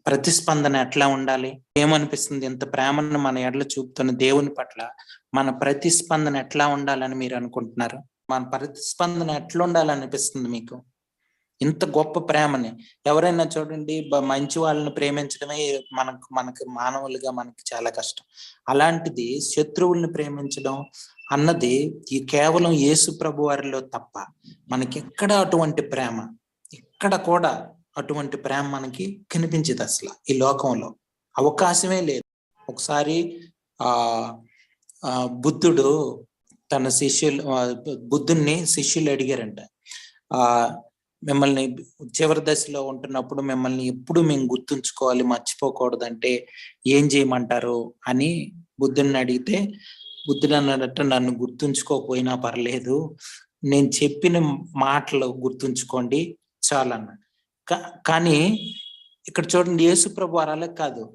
ప్రతిస్పందన ఎట్లా ఉండాలి? ఏమనిపిస్తుంది? ఇంత ప్రేమను మన ఎడల చూపుతున్న దేవుని పట్ల మన ప్రతిస్పందన ఎట్లా ఉండాలని మీరు అనుకుంటున్నారు? మన ప్రతిస్పందన ఎట్లా ఉండాలనిపిస్తుంది మీకు? ఇంత గొప్ప ప్రేమని ఎవరైనా చూడండి, మంచి వాళ్ళని ప్రేమించడమే మనకు మానవులుగా మనకి చాలా కష్టం. అలాంటిది శత్రువుల్ని ప్రేమించడం అన్నది ఈ కేవలం యేసు ప్రభు వారిలో తప్ప మనకి ఎక్కడ అటువంటి ప్రేమ, ఎక్కడ కూడా అటువంటి ప్రేమ మనకి కనిపించదు. అసలు ఈ లోకంలో అవకాశమే లేదు. ఒకసారి బుద్ధుడు తన బుద్ధుణ్ణి శిష్యులు అడిగారంట, మిమ్మల్ని చివరి దశలో ఉంటున్నప్పుడు మిమ్మల్ని ఎప్పుడు మేము గుర్తుంచుకోవాలి, మర్చిపోకూడదంటే ఏం చేయమంటారు అని బుద్ధుడిని అడిగితే, బుద్ధుడు అన్నట్టు నన్ను గుర్తుంచుకోకపోయినా పర్లేదు, నేను చెప్పిన మాటలు గుర్తుంచుకోండి చాలన్నాడు. కానీ ఇక్కడ చూడండి, యేసుప్రభు వారు అలా కాదు.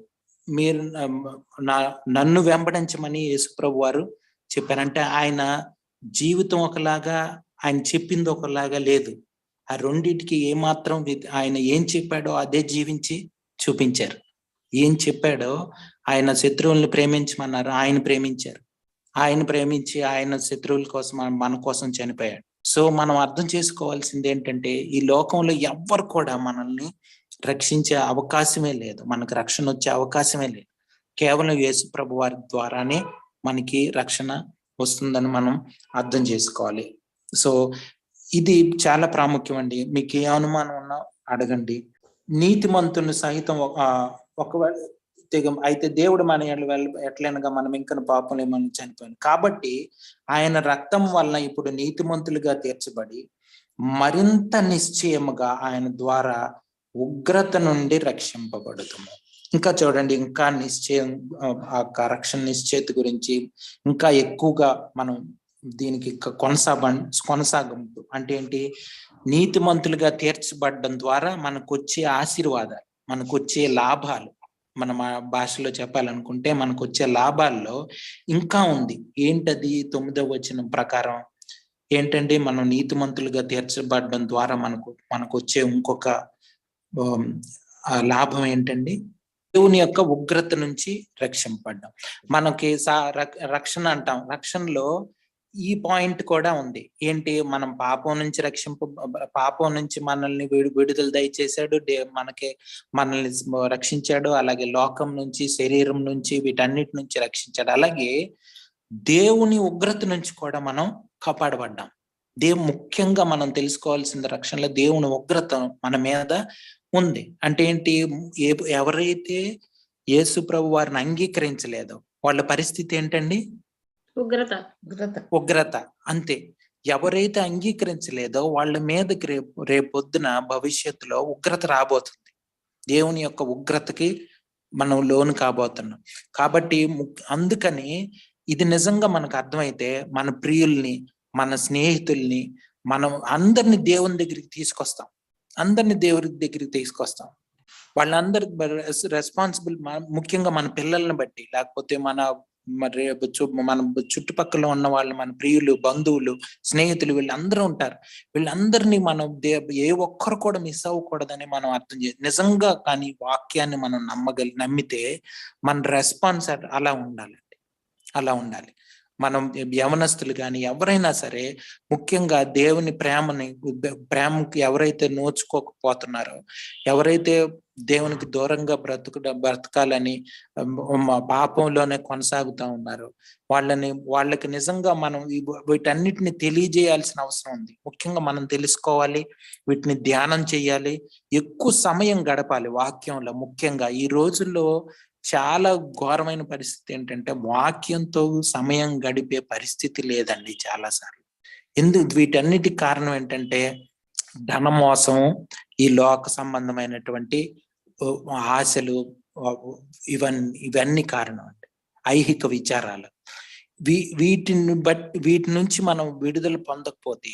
మీరు నన్ను వెంబడించమని యేసుప్రభు వారు చెప్పారంటే ఆయన జీవితం ఒకలాగా, ఆయన చెప్పింది ఒకలాగా లేదు. ఆ రెండింటికి ఏమాత్రం ఆయన ఏం చెప్పాడో అదే జీవించి చూపించారు. ఏం చెప్పాడో, ఆయన శత్రువుల్ని ప్రేమించమన్నారు, ఆయన ప్రేమించారు. ఆయన ప్రేమించి ఆయన శత్రువుల కోసం మన కోసం చనిపోయాడు. సో మనం అర్థం చేసుకోవాల్సింది ఏంటంటే, ఈ లోకంలో ఎవ్వరు కూడా మనల్ని రక్షించే అవకాశమే లేదు, మనకు రక్షణ వచ్చే అవకాశమే లేదు. కేవలం యేసు ప్రభు వారి ద్వారానే మనకి రక్షణ వస్తుందని మనం అర్థం చేసుకోవాలి. సో ఇది చాలా ప్రాముఖ్యం అండి. మీకు ఏ అనుమానం ఉన్నా అడగండి. నీతిమంతుని సహితం ఒకవేళ అయితే దేవుడు మన ఎట్లనగా మనం ఇంకా పాపంలో మనం చనిపోయాం కాబట్టి ఆయన రక్తం వలన ఇప్పుడు నీతిమంతులుగా తీర్చబడి మరింత నిశ్చయముగా ఆయన ద్వారా ఉగ్రత నుండి రక్షింపబడుతుంది. ఇంకా చూడండి, ఇంకా నిశ్చయం, ఆ రక్షణ నిశ్చయత గురించి ఇంకా ఎక్కువగా మనం దీనికి కొనసాగంపు అంటే ఏంటి? నీతిమంతులుగా తీర్చబడడం ద్వారా మనకు వచ్చే ఆశీర్వాదాలు, మనకు వచ్చే లాభాలు, మన భాషలో చెప్పాలనుకుంటే మనకు వచ్చే లాభాల్లో ఇంకా ఉంది. ఏంటది? 9వ వచనం ప్రకారం ఏంటంటే, మనం నీతిమంతులుగా తీర్చబడడం ద్వారా మనకు వచ్చే ఇంకొక లాభం ఏంటండి? దేవుని యొక్క ఉగ్రత నుంచి రక్షింపబడ్డం. మనకి రక్షణ అంటాం, రక్షణలో ఈ పాయింట్ కూడా ఉంది. ఏంటి? మనం పాపం నుంచి మనల్ని విడుదల దయచేశాడు, మనల్ని రక్షించాడు. అలాగే లోకం నుంచి, శరీరం నుంచి, వీటన్నిటి నుంచి రక్షించాడు. అలాగే దేవుని ఉగ్రత నుంచి కూడా మనం కాపాడబడ్డాం. ముఖ్యంగా మనం తెలుసుకోవాల్సిన రక్షణలో దేవుని ఉగ్రత మన మీద ఉంది. అంటే ఏంటి? ఎవరైతే యేసు ప్రభు వారిని అంగీకరించలేదో వాళ్ళ పరిస్థితి ఏంటండి? ఉగ్రత. అంతే. ఎవరైతే అంగీకరించలేదో వాళ్ళ మీదకి రేపొద్దున భవిష్యత్తులో ఉగ్రత రాబోతుంది. దేవుని యొక్క ఉగ్రతకి మనం లోను కాబోతున్నాం. కాబట్టి అందుకని ఇది నిజంగా మనకు అర్థమైతే మన ప్రియుల్ని, మన స్నేహితుల్ని, మనం అందరిని దేవుని దగ్గరికి తీసుకొస్తాం. వాళ్ళందరి రెస్పాన్సిబుల్, ముఖ్యంగా మన పిల్లల్ని బట్టి, లేకపోతే మన చుట్టుపక్కల ఉన్న వాళ్ళు, మన ప్రియులు, బంధువులు, స్నేహితులు, వీళ్ళందరూ ఉంటారు. వీళ్ళందరినీ మనం ఏ ఒక్కరు కూడా మిస్ అవ్వకూడదని మనం అర్థం చేయాలి. నిజంగా కానీ వాక్యాన్ని మనం నమ్మితే మన రెస్పాన్స్ అలా ఉండాలి. మనం యవనస్తులు కానీ ఎవరైనా సరే, ముఖ్యంగా దేవుని ప్రేమకి ఎవరైతే నోచుకోకపోతున్నారో, ఎవరైతే దేవునికి దూరంగా బ్రతకాలని పాపంలోనే కొనసాగుతూ ఉన్నారో, వాళ్ళకి నిజంగా మనం వీటన్నిటిని తెలియజేయాల్సిన అవసరం ఉంది. ముఖ్యంగా మనం తెలుసుకోవాలి, వీటిని ధ్యానం చేయాలి, ఎక్కువ సమయం గడపాలి వాక్యంలో. ముఖ్యంగా ఈ రోజుల్లో చాలా ఘోరమైన పరిస్థితి ఏంటంటే, వాక్యంతో సమయం గడిపే పరిస్థితి లేదండి చాలాసార్లు. వీటన్నిటికి కారణం ఏంటంటే ధనమోసం, ఈ లోక సంబంధమైనటువంటి ఆశలు, ఇవన్నీ కారణం అండి. ఐహిక విచారాలు. వీటి నుంచి మనం విడుదల పొందకపోతే,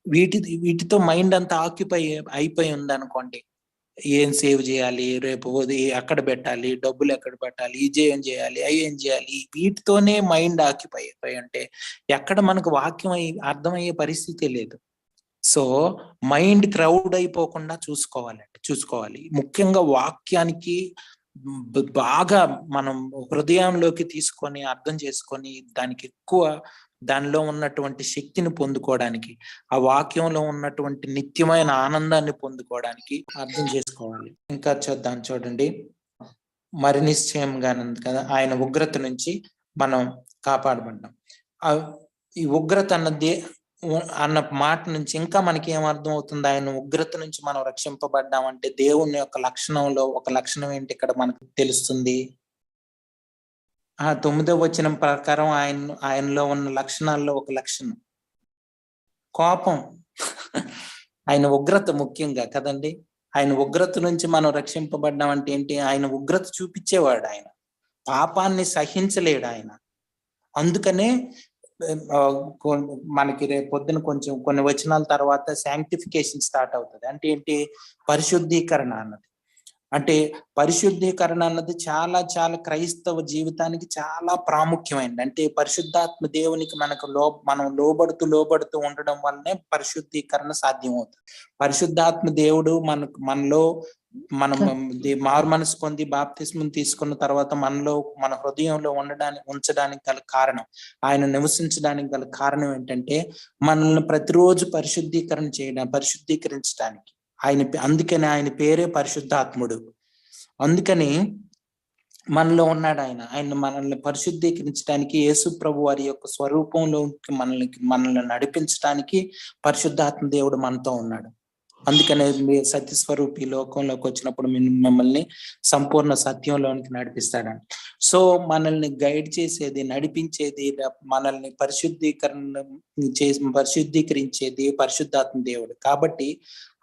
వీటితో మైండ్ అంతా ఆక్యుపై అయిపోయి ఉందనుకోండి, ఏం సేవ్ చేయాలి, రేపు ఎక్కడ పెట్టాలి, డబ్బులు ఎక్కడ పెట్టాలి, ఏం చేయాలి, ఏం చేయాలి, వీటితోనే మైండ్ ఆక్యుపై అయిపోయి ఉంటే ఎక్కడ మనకు వాక్యం అర్థమయ్యే పరిస్థితి లేదు. సో మైండ్ క్రౌడ్ అయిపోకుండా చూసుకోవాలి. ముఖ్యంగా వాక్యానికి బాగా మనం హృదయంలోకి తీసుకొని అర్థం చేసుకొని దానికి ఎక్కువ దానిలో ఉన్నటువంటి శక్తిని పొందుకోవడానికి, ఆ వాక్యంలో ఉన్నటువంటి నిత్యమైన ఆనందాన్ని పొందుకోవడానికి అర్థం చేసుకోవాలి. ఇంకా చూడండి, మరి నిశ్చయంగానంది కదా ఆయన ఉగ్రత నుంచి మనం కాపాడబడ్డాం. ఈ ఉగ్రత అన్న మాట నుంచి ఇంకా మనకి ఏమర్థం అవుతుంది? ఆయన ఉగ్రత నుంచి మనం రక్షింపబడ్డామంటే దేవుని యొక్క లక్షణంలో ఒక లక్షణం ఏంటి ఇక్కడ మనకు తెలుస్తుంది? 9వ వచనం ప్రకారం ఆయనలో ఉన్న లక్షణాల్లో ఒక లక్షణం కోపం. ఆయన ఉగ్రత ముఖ్యంగా కదండి. ఆయన ఉగ్రత నుంచి మనం రక్షింపబడ్డామంటే ఏంటి? ఆయన ఉగ్రత చూపించేవాడు. ఆయన పాపాన్ని సహించలేడు ఆయన. అందుకనే మనకి రేపు పొద్దున కొంచెం కొన్ని వచనాల తర్వాత శాంక్టిఫికేషన్ స్టార్ట్ అవుతుంది. అంటే ఏంటి? పరిశుద్ధీకరణ అన్నది. అంటే పరిశుద్ధీకరణ అన్నది చాలా చాలా క్రైస్తవ జీవితానికి చాలా ప్రాముఖ్యమైనది. అంటే పరిశుద్ధాత్మ దేవునికి మనం లోబడుతూ ఉండడం వల్లనే పరిశుద్ధీకరణ సాధ్యం అవుతుంది. పరిశుద్ధాత్మ దేవుడు మనలో మనం మారు మనసు పొంది బాప్తిస్మం తీసుకున్న తర్వాత మన హృదయంలో ఉంచడానికి గల కారణం, ఆయన నివసించడానికి గల కారణం ఏంటంటే మనల్ని ప్రతిరోజు పరిశుద్ధీకరించడానికి. అందుకని ఆయన పేరే పరిశుద్ధాత్ముడు. అందుకని మనలో ఉన్నాడు ఆయన మనల్ని పరిశుద్ధీకరించడానికి, యేసు ప్రభు వారి యొక్క స్వరూపంలోకి మనల్ని నడిపించడానికి పరిశుద్ధాత్మ దేవుడు మనతో ఉన్నాడు. అందుకనే మీ సత్యస్వరూపి లోకంలోకి వచ్చినప్పుడు మిమ్మల్ని సంపూర్ణ సత్యంలోనికి నడిపిస్తాడంట. సో మనల్ని గైడ్ చేసేది, నడిపించేది, మనల్ని పరిశుద్ధీకరించేది పరిశుద్ధాత్మ దేవుడు. కాబట్టి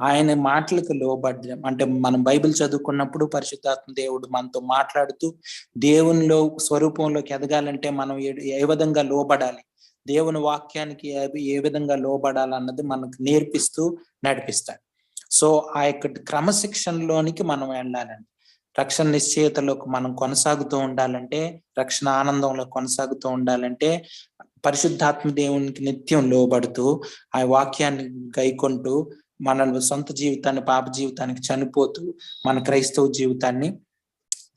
ఆయన మాటలకు లోబడ్డం అంటే మనం బైబిల్ చదువుకున్నప్పుడు పరిశుద్ధాత్మ దేవుడు మనతో మాట్లాడుతూ దేవునిలో స్వరూపంలోకి ఎదగాలంటే మనం ఏ విధంగా లోబడాలి, దేవుని వాక్యానికి ఏ విధంగా లోబడాలన్నది మనకు నేర్పిస్తూ నడిపిస్తాడు. సో ఆ యొక్క క్రమశిక్షణలోనికి మనం వెళ్ళాలండి. రక్షణ నిశ్చయతలోకి మనం కొనసాగుతూ ఉండాలంటే, రక్షణ ఆనందంలో కొనసాగుతూ ఉండాలంటే పరిశుద్ధాత్మ దేవునికి నిత్యం లోబడుతూ ఆ వాక్యాన్ని గైకొంటూ మన సొంత జీవితాన్ని, పాప జీవితానికి చనిపోతూ మన క్రైస్తవ జీవితాన్ని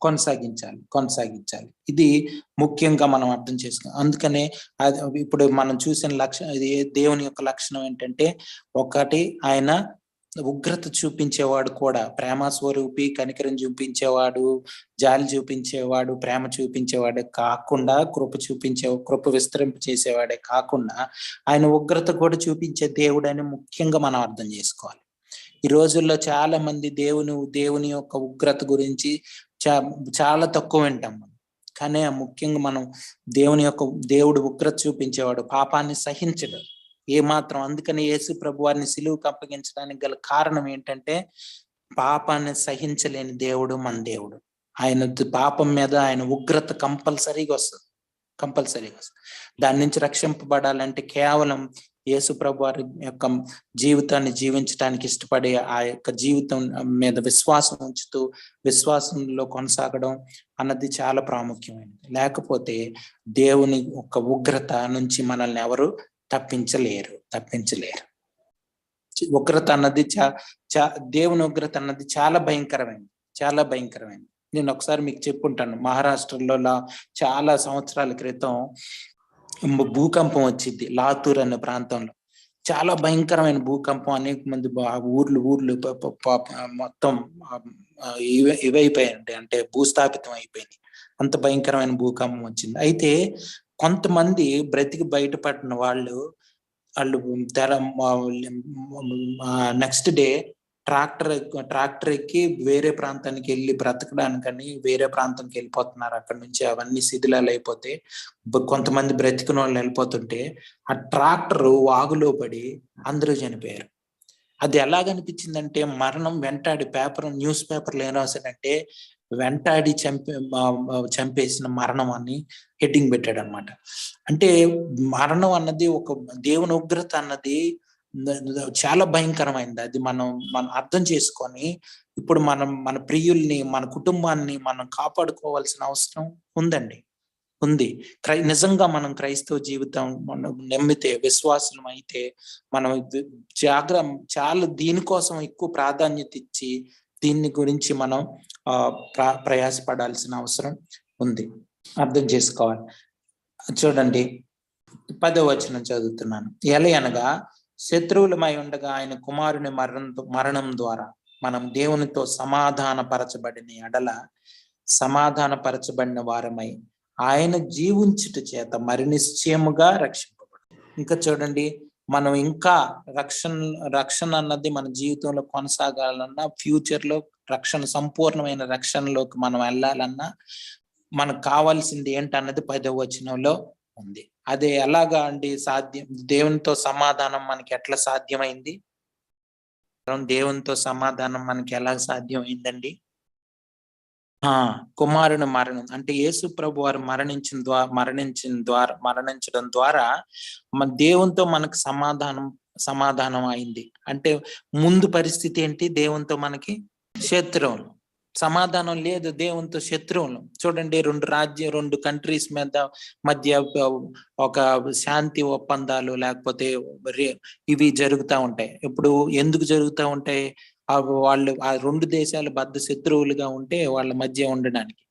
కొనసాగించాలి. ఇది ముఖ్యంగా మనం అర్థం చేసుకోవాలి. అందుకనే ఇప్పుడు మనం చూసిన దేవుని యొక్క లక్షణం ఏంటంటే, ఒకటి ఆయన ఉగ్రత చూపించేవాడు కూడా, ప్రేమ స్వరూపి, కనికరం చూపించేవాడు, జాలి చూపించేవాడు, ప్రేమ చూపించేవాడే కాకుండా కృప విస్తరింప చేసేవాడే కాకుండా ఆయన ఉగ్రత కూడా చూపించే దేవుడని ముఖ్యంగా మనం అర్థం చేసుకోవాలి. ఈ రోజుల్లో చాలా మంది దేవుని యొక్క ఉగ్రత గురించి చాలా తక్కువ వింటాం మనం. కానీ ముఖ్యంగా మనం దేవుడు ఉగ్రత చూపించేవాడు, పాపాన్ని సహించడు ఏమాత్రం. అందుకని యేసు ప్రభు వారిని సిలువకు అప్పగించడానికి గల కారణం ఏంటంటే పాపాన్ని సహించలేని దేవుడు మన దేవుడు. ఆయన పాపం మీద ఆయన ఉగ్రత కంపల్సరీగా వస్తుంది. దాని నుంచి రక్షింపబడాలంటే కేవలం యేసు ప్రభు వారి యొక్క జీవితాన్ని జీవించడానికి ఇష్టపడే, ఆ యొక్క జీవితం మీద విశ్వాసం ఉంచుతూ విశ్వాసంలో కొనసాగడం అన్నది చాలా ప్రాముఖ్యమైనది. లేకపోతే దేవుని యొక్క ఉగ్రత నుంచి మనల్ని ఎవరు తప్పించలేరు. ఉగ్రత అన్నది దేవుని ఉగ్రత అన్నది చాలా భయంకరమైనది. నేను ఒకసారి మీకు చెప్పుంటాను. మహారాష్ట్రలో చాలా సంవత్సరాల క్రితం భూకంపం వచ్చింది. లాతూర్ అనే ప్రాంతంలో చాలా భయంకరమైన భూకంపం. అనేక మంది ఊర్లు మొత్తం ఇవైపోయాయి, అంటే భూస్థాపితం అయిపోయింది. అంత భయంకరమైన భూకంపం వచ్చింది. అయితే కొంతమంది బ్రతికి బయటపడిన వాళ్ళు నెక్స్ట్ డే ట్రాక్టర్ ఎక్కి వేరే ప్రాంతానికి వెళ్ళి బ్రతకడానికని వేరే ప్రాంతానికి వెళ్ళిపోతున్నారు. అక్కడ నుంచి అవన్నీ శిథిలాలు అయిపోతే కొంతమంది బ్రతికిన వాళ్ళు వెళ్ళిపోతుంటే ఆ ట్రాక్టర్ వాగులో పడి అందరూ చనిపోయారు. అది ఎలాగనిపించిందంటే మరణం వెంటాడి న్యూస్ పేపర్లు ఏం రాశాడంటే వెంటాడి చంపేసిన మరణం అని హెడ్డింగ్ పెట్టాడు అనమాట. అంటే మరణం అన్నది దేవుని ఉగ్రత అన్నది చాలా భయంకరమైంది. అది మనం అర్థం చేసుకొని ఇప్పుడు మన ప్రియుల్ని, మన కుటుంబాన్ని మనం కాపాడుకోవాల్సిన అవసరం ఉంది. నిజంగా మనం క్రైస్తవ జీవితం మనం నమ్మితే, విశ్వాసం అయితే మనం చాలా దీనికోసం ఎక్కువ ప్రాధాన్యత ఇచ్చి దీన్ని గురించి మనం ప్రయాసపడాల్సిన అవసరం ఉంది. అర్థం చేసుకోవాలి. చూడండి 10వ వచనం చదువుతున్నాను. ఎలయనగా శత్రువులమై ఉండగా ఆయన కుమారుని మరణం ద్వారా మనం దేవునితో సమాధానపరచబడిన ఎడల సమాధానపరచబడిన వారమై ఆయన జీవించుట చేత మరి నిశ్చయముగా రక్షింపబడు. ఇంకా చూడండి, మనం ఇంకా రక్షణ అన్నది మన జీవితంలో కొనసాగాలన్నా, ఫ్యూచర్ లో సంపూర్ణమైన రక్షణలోకి మనం వెళ్ళాలన్నా మనకు కావాల్సింది ఏంటన్నది 10వ వచనంలో ఉంది. అదే ఎలాగా అండి సాధ్యం? దేవునితో సమాధానం మనకి ఎట్లా సాధ్యమైంది? దేవునితో సమాధానం మనకి ఎలా సాధ్యమైందండి? కుమారుని మరణం అంటే యేసు ప్రభు వారు మరణించడం ద్వారా మన దేవునితో మనకు సమాధానం అయింది. అంటే ముందు పరిస్థితి ఏంటి? దేవునితో మనకి శత్రువులు, సమాధానం లేదు, దేవునితో శత్రువులు. చూడండి, రెండు కంట్రీస్ మధ్య ఒక శాంతి ఒప్పందాలు లేకపోతే ఇవి జరుగుతూ ఉంటాయి. ఇప్పుడు ఎందుకు జరుగుతూ ఉంటాయి? వాళ్ళు ఆ రెండు దేశాలు బద్ద శత్రువులుగా ఉంటే వాళ్ళ మధ్య ఉండడానికి.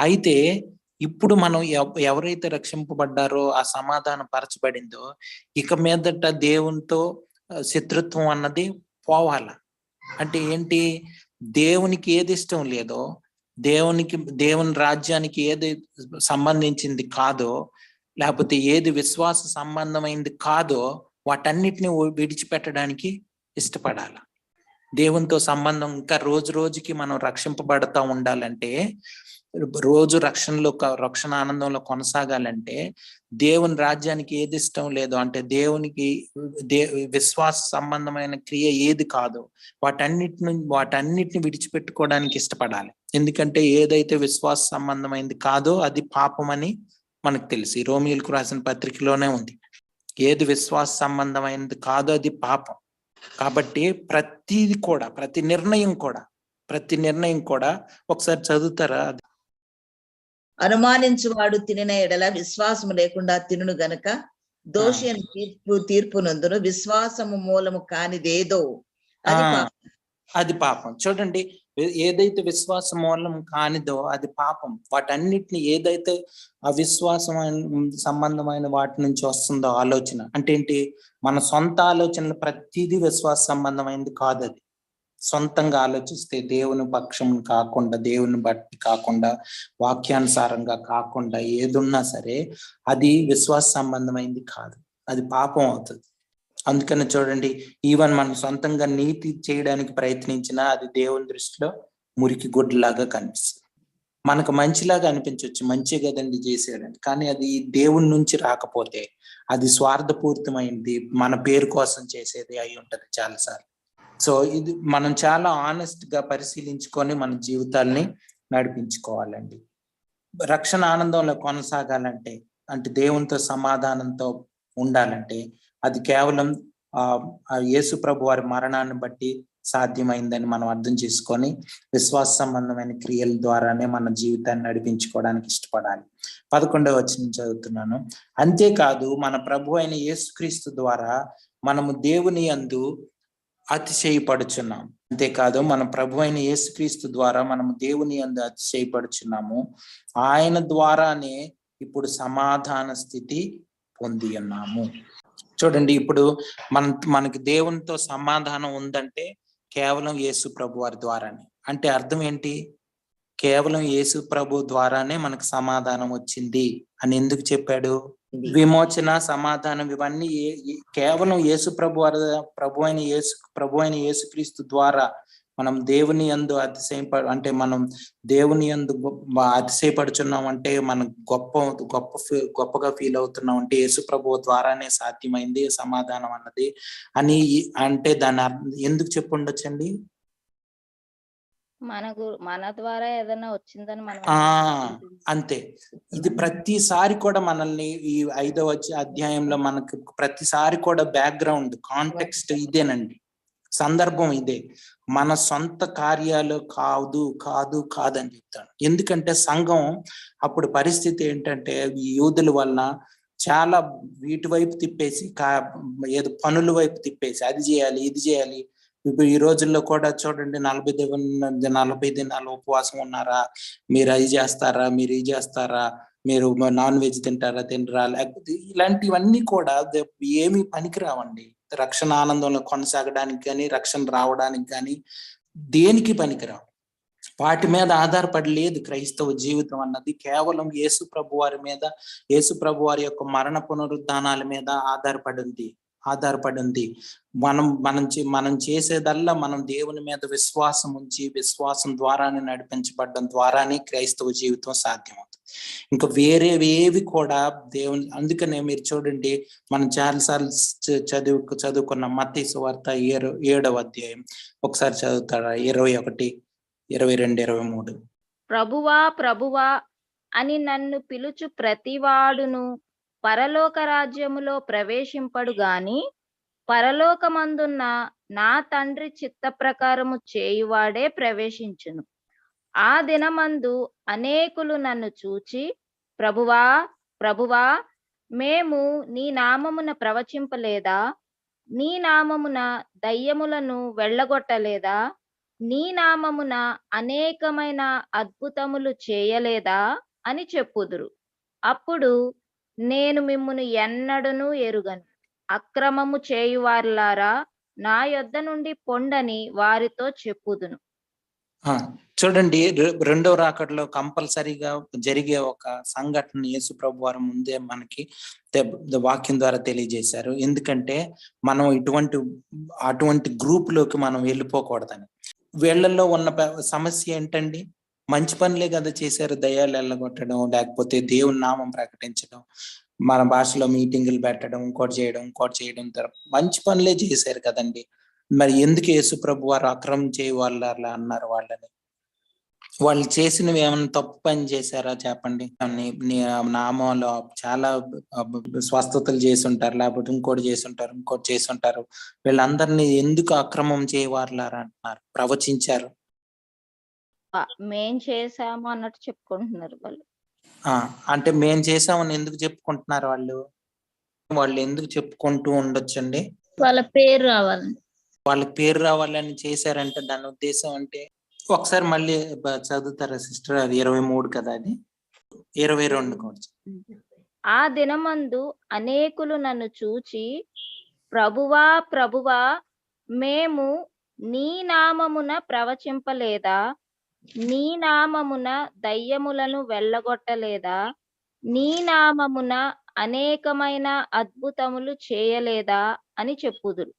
అయితే ఇప్పుడు మనం ఎవరైతే రక్షింపబడ్డారో, ఆ సమాధానం పరచబడిందో, ఇక మీదట దేవునితో శత్రుత్వం అన్నది పోవాల. అంటే ఏంటి? దేవునికి ఏది ఇష్టం లేదో, దేవుని రాజ్యానికి ఏది సంబంధించింది కాదో, లేకపోతే ఏది విశ్వాస సంబంధమైంది కాదో వాటన్నిటిని విడిచిపెట్టడానికి ఇష్టపడాల. దేవునితో సంబంధం ఇంకా రోజు రోజుకి మనం రక్షింపబడతా ఉండాలంటే, రోజు రక్షణ ఆనందంలో కొనసాగాలంటే, దేవుని రాజ్యానికి ఏది ఇష్టం లేదో, అంటే దేవునికి విశ్వాస సంబంధమైన క్రియ ఏది కాదో వాటన్నిటిని విడిచిపెట్టుకోవడానికి ఇష్టపడాలి. ఎందుకంటే ఏదైతే విశ్వాస సంబంధమైంది కాదో అది పాపమని మనకు తెలిసి రోమీయులకు రాసిన పత్రికలోనే ఉంది. ఏది విశ్వాస సంబంధమైనది కాదో అది పాపం. కాబట్టి ప్రతి నిర్ణయం కూడా ఒకసారి చదువుతారా? అనుమానించువాడు తినిన ఎడల విశ్వాసము లేకుండా తినును గనుక దోషి అని తీర్పునందును విశ్వాసము మూలము కానిదేదో అది పాపం. చూడండి, ఏదైతే విశ్వాస మూలం కానిదో అది పాపం. వాటన్నిటిని ఏదైతే అవిశ్వాసం సంబంధమైన వాటి నుంచి వస్తుందో ఆలోచన అంటే ఏంటి? మన సొంత ఆలోచనలు ప్రతిదీ విశ్వాస సంబంధమైనది కాదు. అది సొంతంగా ఆలోచిస్తే దేవుని పక్షం కాకుండా, దేవుని బట్టి కాకుండా, వాక్యానుసారంగా కాకుండా ఏదున్నా సరే అది విశ్వాస సంబంధమైంది కాదు, అది పాపం అవుతుంది. అందుకని చూడండి, ఈవెన్ మనం సొంతంగా నీతి చేయడానికి ప్రయత్నించినా అది దేవుని దృష్టిలో మురికి గుడ్డలాగా కనిపిస్తుంది. మనకు మంచిలాగా అనిపించవచ్చు, మంచి కదండి చేసేయడానికి, కానీ అది దేవుని నుంచి రాకపోతే అది స్వార్థపూరితమైంది, మన పేరు కోసం చేసేది అయి ఉంటది చాలాసార్లు. సో ఇది మనం చాలా ఆనెస్ట్ గా పరిశీలించుకొని మన జీవితాల్ని నడిపించుకోవాలండి. రక్షణ ఆనందంలో కొనసాగాలంటే, అంటే దేవునితో సమాధానంతో ఉండాలంటే అది కేవలం యేసు ప్రభు వారి మరణాన్ని బట్టి సాధ్యమైందని మనం అర్థం చేసుకొని విశ్వాస సంబంధమైన క్రియల ద్వారానే మన జీవితాన్ని నడిపించుకోవడానికి ఇష్టపడాలి. 11వ వచనం చదువుతున్నాను. అంతేకాదు మన ప్రభు అయిన యేసుక్రీస్తు ద్వారా మనము దేవుని యందు అతిశయపడుచున్నాం. అంతేకాదు మన ప్రభు అయిన యేసుక్రీస్తు ద్వారా మనము దేవుని యందు అతిశయపడుచున్నాము. ఆయన ద్వారానే ఇప్పుడు సమాధాన స్థితి పొంది ఉన్నాము. చూడండి, ఇప్పుడు మనకి దేవునితో సమాధానం ఉందంటే కేవలం యేసు ప్రభు వారి ద్వారానే. అంటే అర్థం ఏంటి? కేవలం యేసు ప్రభు ద్వారానే మనకు సమాధానం వచ్చింది అని ఎందుకు చెప్పాడు? విమోచన, సమాధానం ఇవన్నీ కేవలం యేసు ప్రభు అయిన యేసుక్రీస్తు ద్వారా మనం దేవుని యందు అంటే మనం దేవుని యందు అతిశయపడుచున్నాం అంటే మనం గొప్పగా ఫీల్ అవుతున్నాం అంటే యేసు ప్రభు ద్వారానే సాధ్యమైంది సమాధానం అన్నది అని. అంటే దాన్ని ఎందుకు చెప్పుండొచ్చండి? మన ద్వారా ఏదైనా వచ్చిందని మనం ఆ అంతే. ఇది ప్రతిసారి కూడా మనల్ని ఈ 5వ అధ్యాయంలో మనకు ప్రతిసారి కూడా బ్యాక్గ్రౌండ్ కాంటెక్స్ట్ ఇదేనండి, సందర్భం ఇదే. మన సొంత కార్యాలు కాదు కాదు కాదని చెప్తాడు. ఎందుకంటే సంఘం అప్పుడు పరిస్థితి ఏంటంటే ఈ యూదుల వల్ల చాలా వీటి వైపు తిప్పేసి ఏదో పనుల వైపు తిప్పేసి అది చేయాలి ఇది చేయాలి. ఇప్పుడు ఈ రోజుల్లో కూడా చూడండి 40 దినాలు ఉపవాసం ఉన్నారా, మీరు అది చేస్తారా, మీరు ఇది చేస్తారా, మీరు నాన్ వెజ్ తింటారా తినరా, లేకపోతే ఇలాంటివన్నీ కూడా ఏమీ పనికిరావండి. రక్షణ ఆనందంలో కొనసాగడానికి కానీ రక్షణ రావడానికి కానీ దేనికి పనికిరావు. వాటి మీద ఆధారపడి లేదు క్రైస్తవ జీవితం అన్నది. కేవలం యేసు ప్రభు వారి మీద, యేసు ప్రభు వారి యొక్క మరణ పునరుద్ధానాల మీద ఆధారపడి ఉంది. మనం చేసేదల్లా మనం దేవుని మీద విశ్వాసం ఉంచి విశ్వాసం ద్వారానే నడిపించబడడం ద్వారానే క్రైస్తవ జీవితం సాధ్యమవుతుంది. ఇంకా వేరేవేవి కూడా దేవుని, అందుకనే మీరు చూడండి మనం చాలాసార్లు చదువుకున్న మత్తయి సువార్త 7వ అధ్యాయం ఒకసారి చదువుతారా, 21, 22, 23. ప్రభువా ప్రభువా అని నన్ను పిలుచు ప్రతివాడును పరలోక రాజ్యములో ప్రవేశింపడు గాని పరలోకమందున్న నా తండ్రి చిత్త ప్రకారము చేయువాడే ప్రవేశించును. ఆ దినమందు అనేకులు నన్ను చూచి ప్రభువా ప్రభువా మేము నీ నామమున ప్రవచింపలేదా, నీ నామమున దయ్యములను వెళ్ళగొట్టలేదా, నీ నామమున అనేకమైన అద్భుతములు చేయలేదా అని చెప్పుదురు. అప్పుడు నేను మిమ్మును ఎన్నడూను ఎరుగను, అక్రమము చేయువారులారా నా యొద్ద నుండి పొండని వారితో చెప్పుదును. చూడండి 2వ రాకడలో కంపల్సరీగా జరిగే ఒక సంఘటన యేసు ప్రభు వారు ముందే మనకి వాక్యం ద్వారా తెలియజేశారు. ఎందుకంటే మనం అటువంటి గ్రూప్ లోకి మనం వెళ్ళిపోకూడదని. వీళ్ళల్లో ఉన్న సమస్య ఏంటండి, మంచి పనులే కదా చేశారు, దయ్యాలు వెళ్ళగొట్టడం, లేకపోతే దేవుని నామం ప్రకటించడం, మన భాషలో మీటింగులు పెట్టడం, ఇంకోటి చేయడం మంచి పనులే చేశారు కదండి. మరి ఎందుకు యేసు ప్రభు వారు అక్రమం చేయవాళ్ళ అన్నారు వాళ్ళని? వాళ్ళు చేసినవి ఏమైనా తప్పు పని చేశారా చెప్పండి? నామంలో చాలా స్వస్థతలు చేసి ఉంటారు, లేకపోతే ఇంకోటి చేసి ఉంటారు. వీళ్ళందరినీ ఎందుకు అక్రమం చేయవారులారా అంటున్నారు? ప్రవచించారు, మేం చేసాము అన్నట్టు చెప్పుకుంటున్నారు వాళ్ళు. అంటే మేం చేసామని ఎందుకు చెప్పుకుంటున్నారు వాళ్ళు ఎందుకు చెప్పుకుంటూ ఉండొచ్చండి? వాళ్ళ పేరు రావాలని చేశారంటే దాని ఉద్దేశం అంటే ఒకసారి మళ్ళీ చదువుతారా సిస్టర్? అది 23 కదా, అది 22 కూడా. ఆ దినమందు అనేకులు నన్ను చూచి ప్రభువా ప్రభువా మేము నీ నామమున ప్రవచింపలేదా, నీ నామమున దయ్యములను వెళ్ళగొట్టలేదా, నీ నామమున అనేకమైన అద్భుతములు చేయలేదా అని చెప్పుదురు.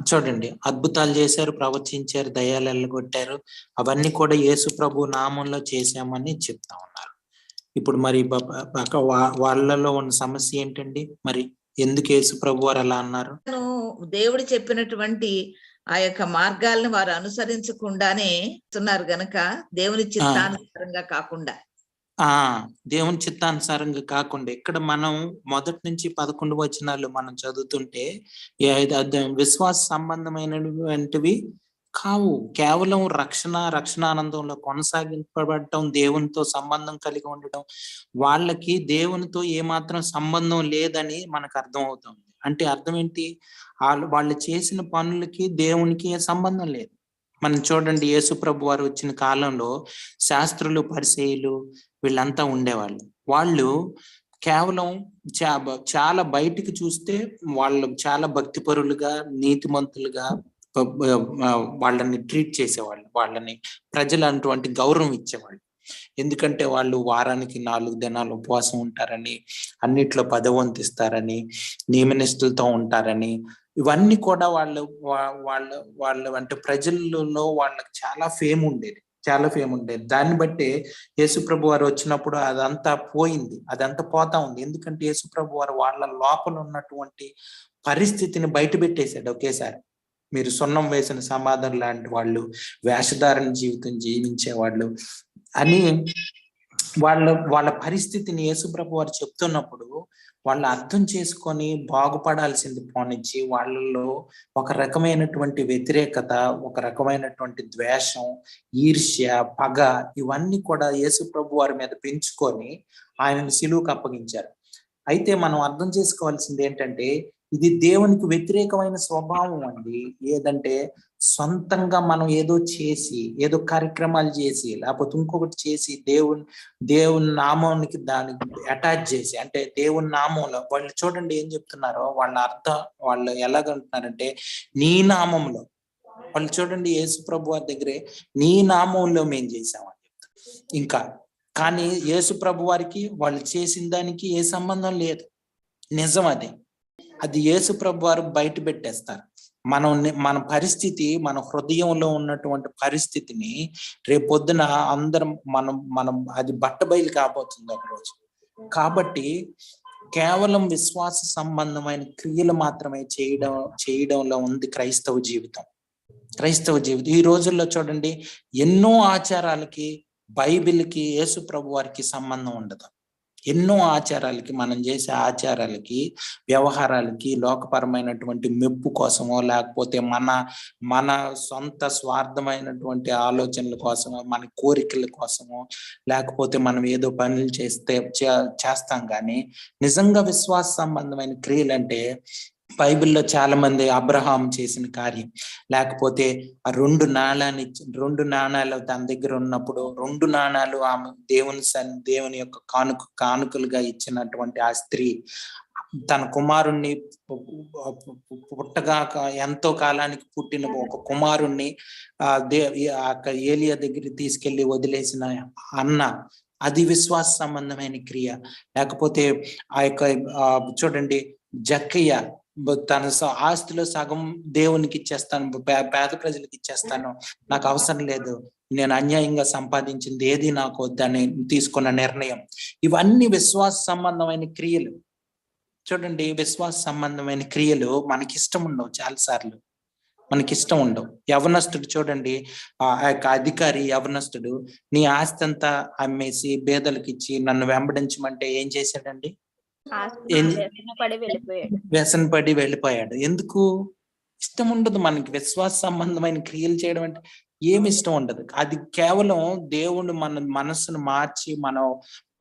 చూడండి, అద్భుతాలు చేశారు, ప్రవచించారు, దయ్యాలు వెళ్ళగొట్టారు, అవన్నీ కూడా యేసు ప్రభు నామంలో చేశామని చెప్తా ఉన్నారు. ఇప్పుడు మరి వాళ్ళలో ఉన్న సమస్య ఏంటండి? మరి ఎందుకు యేసు ప్రభు వారు అలా అన్నారు? దేవుడు చెప్పినటువంటి ఆ యొక్క మార్గాలను వారు అనుసరించకుండానే ఉన్నారు గనక దేవుని చిత్తానుసారంగా కాకుండా దేవుని చిత్తానుసారంగా కాకుండా ఇక్కడ మనం మొదటి నుంచి 11 వచనాలు మనం చదువుతుంటే విశ్వాస సంబంధమైనటువంటివి కావు. కేవలం రక్షణానందంలో కొనసాగింపబడటం, దేవునితో సంబంధం కలిగి ఉండడం, వాళ్ళకి దేవునితో ఏమాత్రం సంబంధం లేదని మనకు అర్థం అవుతుంది. అంటే అర్థం ఏంటి? వాళ్ళు చేసిన పనులకి దేవునికి సంబంధం లేదు. మనం చూడండి, యేసు ప్రభు వారు వచ్చిన కాలంలో శాస్త్రులు, పరిసయ్యులు వీళ్ళంతా ఉండేవాళ్ళు. వాళ్ళు కేవలం చాలా బయటికి చూస్తే వాళ్ళు చాలా భక్తిపరులుగా, నీతిమంతులుగా వాళ్ళని ట్రీట్ చేసేవాళ్ళు, వాళ్ళని ప్రజలు అటువంటి గౌరవం ఇచ్చేవాళ్ళు. ఎందుకంటే వాళ్ళు వారానికి 4 దినాలు ఉపవాసం ఉంటారని, అన్నిట్లో పదవంతిస్తారని, నియమనిష్ఠులతో ఉంటారని, ఇవన్నీ కూడా వాళ్ళు అంటే ప్రజల్లో వాళ్ళకి చాలా ఫేమ్ ఉండేది. దాన్ని బట్టి యేసు ప్రభు వారు వచ్చినప్పుడు అదంతా పోయింది, అదంతా పోతా ఉంది. ఎందుకంటే యేసు ప్రభు వారు వాళ్ళ లోపల ఉన్నటువంటి పరిస్థితిని బయట పెట్టేశాడు ఒకేసారి. మీరు సున్నం వేసిన సమాధం లాంటి వాళ్ళు, వేషధారణ జీవితం జీవించే వాళ్ళు అని వాళ్ళ పరిస్థితిని యేసుప్రభు వారు చెప్తున్నప్పుడు వాళ్ళు అర్థం చేసుకొని బాగుపడాల్సింది పోనిచ్చి వాళ్ళలో ఒక రకమైనటువంటి వ్యతిరేకత, ఒక రకమైనటువంటి ద్వేషం, ఈర్ష్య, పగ ఇవన్నీ కూడా యేసుప్రభు వారి మీద పెంచుకొని ఆయనను సిలువకు అప్పగించారు. అయితే మనం అర్థం చేసుకోవాల్సింది ఏంటంటే ఇది దేవునికి వ్యతిరేకమైన స్వభావం అండి. ఏదంటే సొంతంగా మనం ఏదో చేసి, ఏదో కార్యక్రమాలు చేసి, లేకపోతే ఇంకొకటి చేసి దేవుని నామానికి దానికి అటాచ్ చేసి, అంటే దేవుని నామంలో వాళ్ళు చూడండి ఏం చెప్తున్నారో వాళ్ళ అర్థం, వాళ్ళు ఎలాగంటున్నారంటే నీ నామంలో. వాళ్ళు చూడండి యేసు ప్రభు వారి దగ్గరే నీ నామంలో మేము చేసామని చెప్తారు. ఇంకా కానీ యేసు ప్రభు వారికి వాళ్ళు చేసిన దానికి ఏ సంబంధం లేదు. నిజం అది యేసు ప్రభు వారు బయట పెట్టేస్తారు. మన పరిస్థితి, మన హృదయంలో ఉన్నటువంటి పరిస్థితిని రేపొద్దున అందరం మనం అది బట్టబయలు కాబోతుంది ఒకరోజు. కాబట్టి కేవలం విశ్వాస సంబంధమైన క్రియలు మాత్రమే చేయడంలో ఉంది క్రైస్తవ జీవితం. ఈ రోజుల్లో చూడండి ఎన్నో ఆచారాలకి, బైబిల్కి, యేసు ప్రభు వారికి సంబంధం ఉండదు. ఎన్నో ఆచారాలకి, మనం చేసే ఆచారాలకి, వ్యవహారాలకి, లోకపరమైనటువంటి మెప్పు కోసమో, లేకపోతే మన సొంత స్వార్థమైనటువంటి ఆలోచనల కోసమో, మన కోరికల కోసమో, లేకపోతే మనం ఏదో పనులు చేస్తాం. కానీ నిజంగా విశ్వాస సంబంధమైన క్రియలు అంటే బైబిల్లో చాలా మంది అబ్రహాం చేసిన కార్యం, లేకపోతే ఆ 2 నాణాలు తన దగ్గర ఉన్నప్పుడు 2 నాణాలు ఆమె దేవుని యొక్క కానుకలుగా ఇచ్చినటువంటి ఆ స్త్రీ తన కుమారుణ్ణి పుట్టగా ఎంతో కాలానికి పుట్టిన ఒక కుమారుణ్ణి ఏలియా దగ్గరికి తీసుకెళ్లి వదిలేసిన అన్న, అది విశ్వాస సంబంధమైన క్రియ. లేకపోతే ఆ యొక్క చూడండి జక్కయ్య తన ఆస్తిలో సగం దేవునికి ఇచ్చేస్తాను, పేద ప్రజలకు ఇచ్చేస్తాను, నాకు అవసరం లేదు, నేను అన్యాయంగా సంపాదించింది ఏది నాకు వద్దని తీసుకున్న నిర్ణయం. ఇవన్నీ విశ్వాస సంబంధమైన క్రియలు. చూడండి విశ్వాస సంబంధమైన క్రియలు మనకి ఇష్టం ఉండవు, చాలాసార్లు మనకి ఇష్టం ఉండవు. యవనస్తుడు చూడండి, ఆ యొక్క అధికారి యవనస్తుడు నీ ఆస్తి అంతా అమ్మేసి పేదలకు ఇచ్చి నన్ను వెంబడించమంటే ఏం చేశాడండి? వ్యసన పడి వెళ్ళిపోయాడు. ఎందుకు? ఇష్టం ఉండదు మనకి విశ్వాస సంబంధమైన క్రియలు చేయడం అంటే ఏమి ఇష్టం ఉండదు. అది కేవలం దేవుడు మన మనసును మార్చి మనం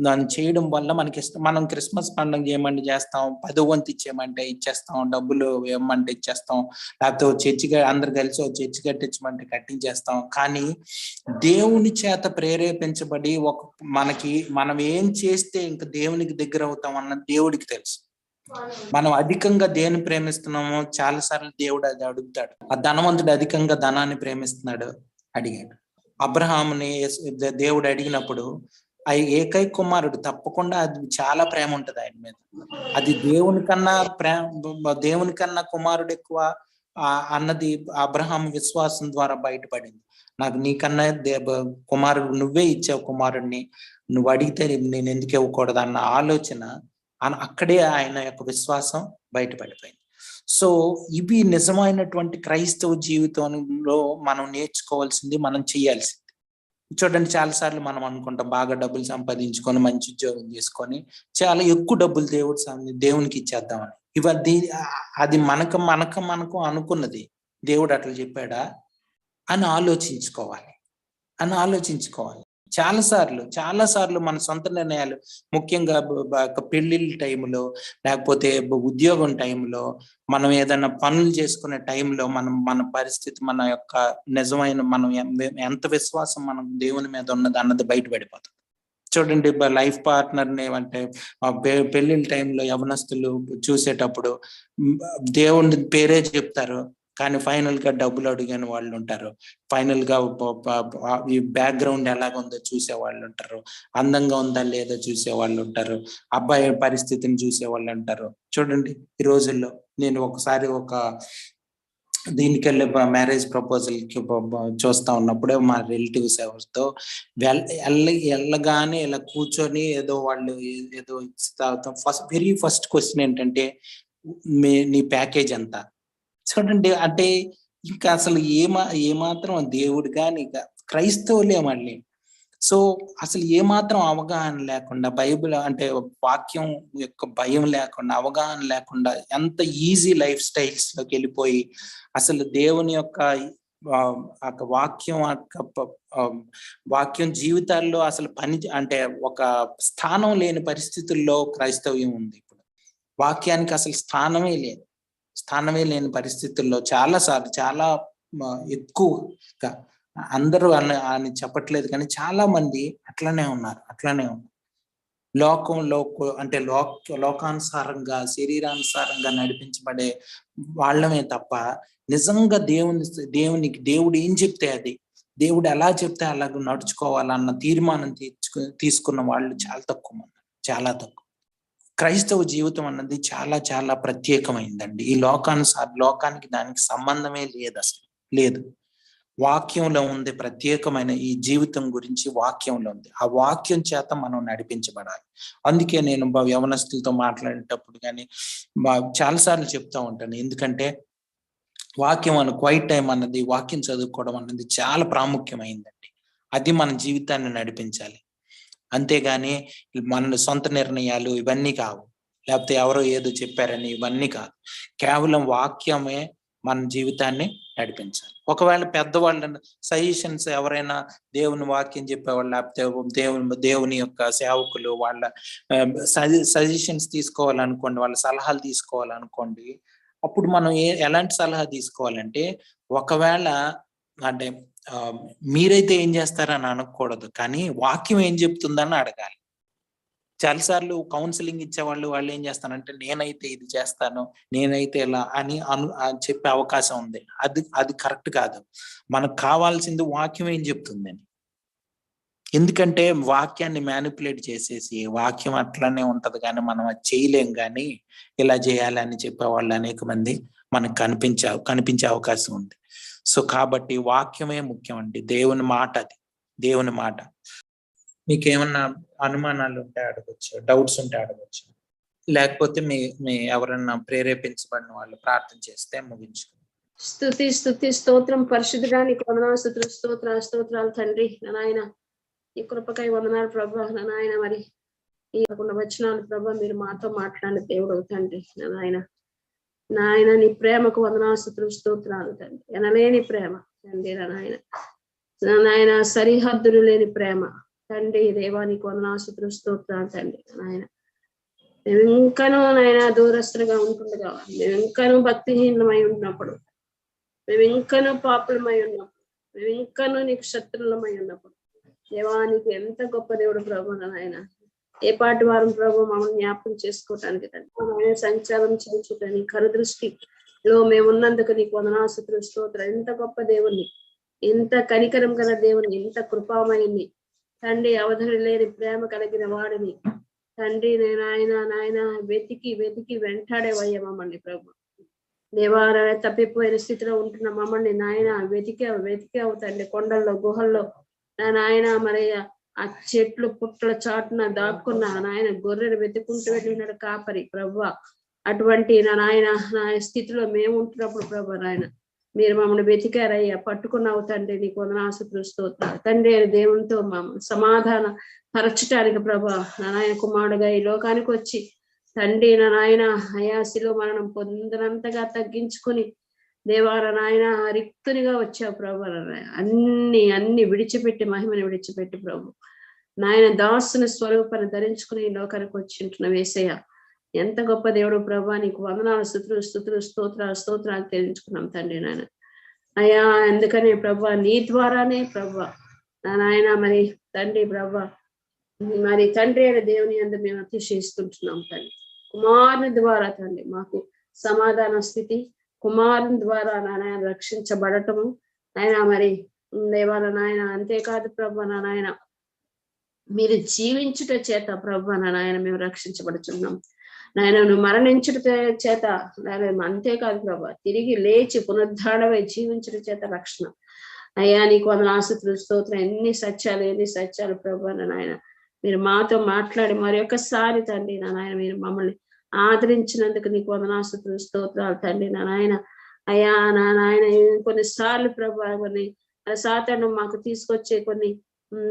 దాన్ని చేయడం వల్ల మనకి ఇష్టం. మనం క్రిస్మస్ పండుగ చేయమంటే చేస్తాం, 10వ వంతు ఇచ్చేయమంటే ఇచ్చేస్తాం, డబ్బులు ఇవ్వమంటే ఇచ్చేస్తాం, లేకపోతే అందరు కలిసి చర్చి కట్టించమంటే కట్టించేస్తాం. కానీ దేవుని చేత ప్రేరేపించబడి మనం ఏం చేస్తే ఇంకా దేవునికి దగ్గర అవుతాం అన్న దేవుడికి తెలుసు. మనం అధికంగా దేన్ని ప్రేమిస్తున్నామో చాలా సార్లు దేవుడు అది అడుగుతాడు. ఆ ధనవంతుడు అధికంగా ధనాన్ని ప్రేమిస్తున్నాడు, అడిగాడు. అబ్రహాముని దేవుడు అడిగినప్పుడు ఆ ఏకైక కుమారుడు, తప్పకుండా అది చాలా ప్రేమ ఉంటది ఆయన మీద. అది దేవుని కన్నా కుమారుడు ఎక్కువ అన్నది అబ్రహాం విశ్వాసం ద్వారా బయటపడింది. నాకు నీకన్నా కుమారుడు నువ్వే ఇచ్చావు, కుమారుడిని నువ్వు అడిగితే నేను ఎందుకు ఇవ్వకూడదు అన్న ఆలోచన అక్కడే ఆయన యొక్క విశ్వాసం బయటపడిపోయింది. సో ఇవి నిజమైనటువంటి క్రైస్తవ జీవితంలో మనం నేర్చుకోవాల్సింది, మనం చేయాల్సింది. చూడండి చాలాసార్లు మనం అనుకుంటాం బాగా డబ్బులు సంపాదించుకొని మంచి ఉద్యోగం చేసుకొని చాలా ఎక్కువ డబ్బులు దేవునికి ఇచ్చేద్దామని. అది మనకు అనుకున్నది దేవుడు అట్లా చెప్పాడా అని ఆలోచించుకోవాలి. చాలా సార్లు మన సొంత నిర్ణయాలు, ముఖ్యంగా పెళ్లిళ్ళ టైంలో, లేకపోతే ఉద్యోగం టైంలో, మనం ఏదైనా పనులు చేసుకునే టైంలో మన పరిస్థితి, మన యొక్క నిజమైన మనం ఎంత విశ్వాసం మనం దేవుని మీద ఉన్నది అన్నది బయటపడిపోతుంది. చూడండి లైఫ్ పార్ట్నర్ని అంటే పెళ్లిళ్ళ టైంలో యవనస్తులు చూసేటప్పుడు దేవుని పేరే చెప్తారు, కానీ ఫైనల్ గా డబ్బులు అడిగిన వాళ్ళు ఉంటారు, ఫైనల్ గా ఈ బ్యాక్గ్రౌండ్ ఎలాగుందో చూసే వాళ్ళు ఉంటారు, అందంగా ఉందా లేదా చూసే వాళ్ళు ఉంటారు, అబ్బాయి పరిస్థితిని చూసే వాళ్ళు ఉంటారు. చూడండి ఈ రోజుల్లో నేను ఒకసారి దీనికి వెళ్ళి మ్యారేజ్ ప్రపోజల్ కి చూస్తా ఉన్నప్పుడే మా రిలేటివ్స్ ఎవరితో వెళ్ళగానే ఇలా కూర్చొని ఏదో వాళ్ళు ఏదో వెరీ ఫస్ట్ క్వశ్చన్ ఏంటంటే నీ ప్యాకేజ్ ఎంత? చూడండి, అంటే ఇంకా అసలు ఏమాత్రం దేవుడు కానీ ఇక క్రైస్తవులే మళ్ళీ. సో అసలు ఏమాత్రం అవగాహన లేకుండా, బైబిల్ అంటే వాక్యం యొక్క భయం లేకుండా, అవగాహన లేకుండా ఎంత ఈజీ లైఫ్ స్టైల్స్ లోకి వెళ్ళిపోయి అసలు దేవుని యొక్క వాక్యం జీవితాల్లో అసలు అంటే ఒక స్థానం లేని పరిస్థితుల్లో క్రైస్తవ్యం ఉంది. ఇప్పుడు వాక్యానికి అసలు స్థానమే లేని పరిస్థితుల్లో చాలా ఎక్కువగా, అందరూ అని చెప్పట్లేదు కానీ చాలా మంది అట్లనే ఉన్నారు. లోకంలో అంటే లోకానుసారంగా, శరీరానుసారంగా నడిపించబడే వాళ్ళమే తప్ప నిజంగా దేవుడు ఏం చెప్తే అది, దేవుడు ఎలా చెప్తే అలాగ నడుచుకోవాలన్న తీర్మానం తీసుకున్న వాళ్ళు చాలా తక్కువ. క్రైస్తవ జీవితం అన్నది చాలా చాలా ప్రత్యేకమైందండి. ఈ లోకానికి దానికి సంబంధమే లేదు. వాక్యంలో ఉంది. ప్రత్యేకమైన ఈ జీవితం గురించి వాక్యంలో ఉంది. ఆ వాక్యం చేత మనం నడిపించబడాలి. అందుకే నేను యవనస్తులతో మాట్లాడేటప్పుడు కానీ చాలాసార్లు చెప్తా ఉంటాను. ఎందుకంటే వాక్యం క్వైట్ టైం అన్నది, వాక్యం చదువుకోవడం అన్నది చాలా ప్రాముఖ్యమైందండి. అది మన జీవితాన్ని నడిపించాలి. అంతేగాని మన సొంత నిర్ణయాలు ఇవన్నీ కావు, లేకపోతే ఎవరో ఏదో చెప్పారని ఇవన్నీ కాదు. కేవలం వాక్యమే మన జీవితాన్ని నడిపించాలి. ఒకవేళ పెద్దవాళ్ళ సజెషన్స్, ఎవరైనా దేవుని వాక్యం చెప్పేవాళ్ళు, లేకపోతే దేవుని యొక్క సేవకులు వాళ్ళ సజెషన్స్ తీసుకోవాలనుకోండి, వాళ్ళ సలహాలు తీసుకోవాలనుకోండి, అప్పుడు మనం ఎలాంటి సలహా తీసుకోవాలంటే, ఒకవేళ అంటే మీరైతే ఏం చేస్తారని అనకూడదు, కానీ వాక్యం ఏం చెప్తుందని అడగాలి. చాలాసార్లు కౌన్సిలింగ్ ఇచ్చేవాళ్ళు ఏం చేస్తారంటే, నేనైతే ఇది చేస్తాను, నేనైతే ఇలా అని చెప్పే అవకాశం ఉంది. అది కరెక్ట్ కాదు. మనకు కావాల్సింది వాక్యం ఏం చెప్తుందని. ఎందుకంటే వాక్యాన్ని మ్యానిపులేట్ చేసేసి, వాక్యం అట్లనే ఉంటది కానీ మనం అది చేయలేం, కానీ ఇలా చేయాలని చెప్పేవాళ్ళు అనేక మంది మనకు కనిపించే అవకాశం ఉంది. సో కాబట్టి వాక్యమే ముఖ్యం అండి. దేవుని మాట. మీకు ఏమన్నా అనుమానాలు ఉంటే అడగచ్చు, డౌట్స్ ఉంటే అడగచ్చు, లేకపోతే మీ ఎవరన్నా ప్రేరేపించబడిన వాళ్ళు ప్రార్థన చేస్తే ముగించుకోండి. స్తుతి స్తోత్రం పరిశుద్ధుడానికి వందనాలు, స్తోత్రాలు తండ్రి. నాయన ఈ కృపకై వందనాలు ప్రభా. నాయన మరి ఈ వచనాలు ప్రభా, మీరు మాతో మాట్లాడిన దేవుడు తండ్రి. నాయన నీ ప్రేమకు వందనాలు, స్తోత్రాలు తండ్రి. ఎనలేని ప్రేమ తండ్రి. నాయన సరిహద్దులు లేని ప్రేమ తండ్రి. దేవానికి వందనాలు, స్తోత్రాలు తండ్రి. నాయన మేము ఇంకనూ నాయన దూరస్తులుగా ఉంటుండగా, మేము ఇంకనూ భక్తిహీనమై ఉన్నప్పుడు, మేము ఇంకనూ పాపులమై ఉన్నప్పుడు, మేము ఇంకనూ నీకు శత్రులమై ఉన్నప్పుడు, దేవానికి ఎంత గొప్ప దేవుడు ప్రభు. నాయన ఏ పాటి వారం ప్రభు మమ్మల్ని జ్ఞాపకం చేసుకోవటానికి తండ్రి, సంచారం చేయించుటని కరుదృష్టిలో మేము ఉన్నందుకు నీకు వందనాలు, స్తోత్రం. ఎంత గొప్ప దేవుణ్ణి, ఎంత కనికరం గల దేవుని, ఎంత కృపామయుని తండ్రి, అవధులు లేని ప్రేమ కలిగిన వాడిని తండ్రి. నాయన వెతికి వెంటాడేవయ్య మమ్మల్ని ప్రభు. దేవార తప్పిపోయిన స్థితిలో ఉంటున్న మమ్మల్ని నాయన వెతికావు తండ్రి. కొండల్లో, గుహల్లో నాయన మరి ఆ చెట్లు పుట్టల చాటున దాక్కున్న నాయన గొర్రెను వెతుకుంటూ వెళ్ళినాడు కాపరి ప్రభు. అటువంటి నాయన స్థితిలో మేము ఉంటున్నప్పుడు ప్రభు నాయన మీరు మమ్మల్ని వెతికారయ్యా, పట్టుకున్నావు తండ్రి. నీకు వందనాలు, స్తోత్రాలు తండ్రి. దేవునితో సమాధాన పరచటానికి ప్రభా నాయన కుమారుడుగా ఈ లోకానికి వచ్చి తండ్రి నాయన అయాసిలో మరణం పొందినంతగా తగ్గించుకుని దేవార నాయన రిక్తునిగా వచ్చావు ప్రభు. అన్ని విడిచిపెట్టి, మహిమని విడిచిపెట్టి ప్రభు నాయన దాసుని స్వరూపాన్ని ధరించుకుని ఈ లోకానికి వచ్చి ఉంటున్న యేసయ్య, ఎంత గొప్ప దేవుడు ప్రభా. నీకు వందనాలు, స్తోత్రాలు తెలుసుకున్నాం తండ్రి. నాయన అయ్యా, ఎందుకని ప్రభా నీ ద్వారానే ప్రభా నాయన మరి తండ్రి ప్రభా మరి తండ్రి అయిన దేవుని అందు మేము అతిశయిస్తుంటున్నాం తండ్రి. కుమారుని ద్వారా తండ్రి మాకు సమాధాన స్థితి, కుమారుని ద్వారా నాయన రక్షించబడటము నాయన మరి దేవాల నాయన. అంతేకాదు ప్రభా నాయన మీరు జీవించుట చేత ప్రభా నాయన మేము రక్షించబడుతున్నాం నాయన. నువ్వు మరణించుట చేత అంతేకాదు ప్రభా తిరిగి లేచి పునరుద్ధారణమై జీవించుట చేత రక్షణ. అయ్యా నీకు వందనాలు, స్తోత్రం. ఎన్ని సత్యాలు ప్రభా నాయన మీరు మాతో మాట్లాడి మరి ఒక్కసారి తండ్రి నాయన మీరు మమ్మల్ని ఆదరించినందుకు నీకు వందనాలు, స్తోత్రాలు తండ్రి నాయన. అయ్యా నా నాయన కొన్నిసార్లు ప్రభా కొన్ని సాతాను మాకు తీసుకొచ్చే కొన్ని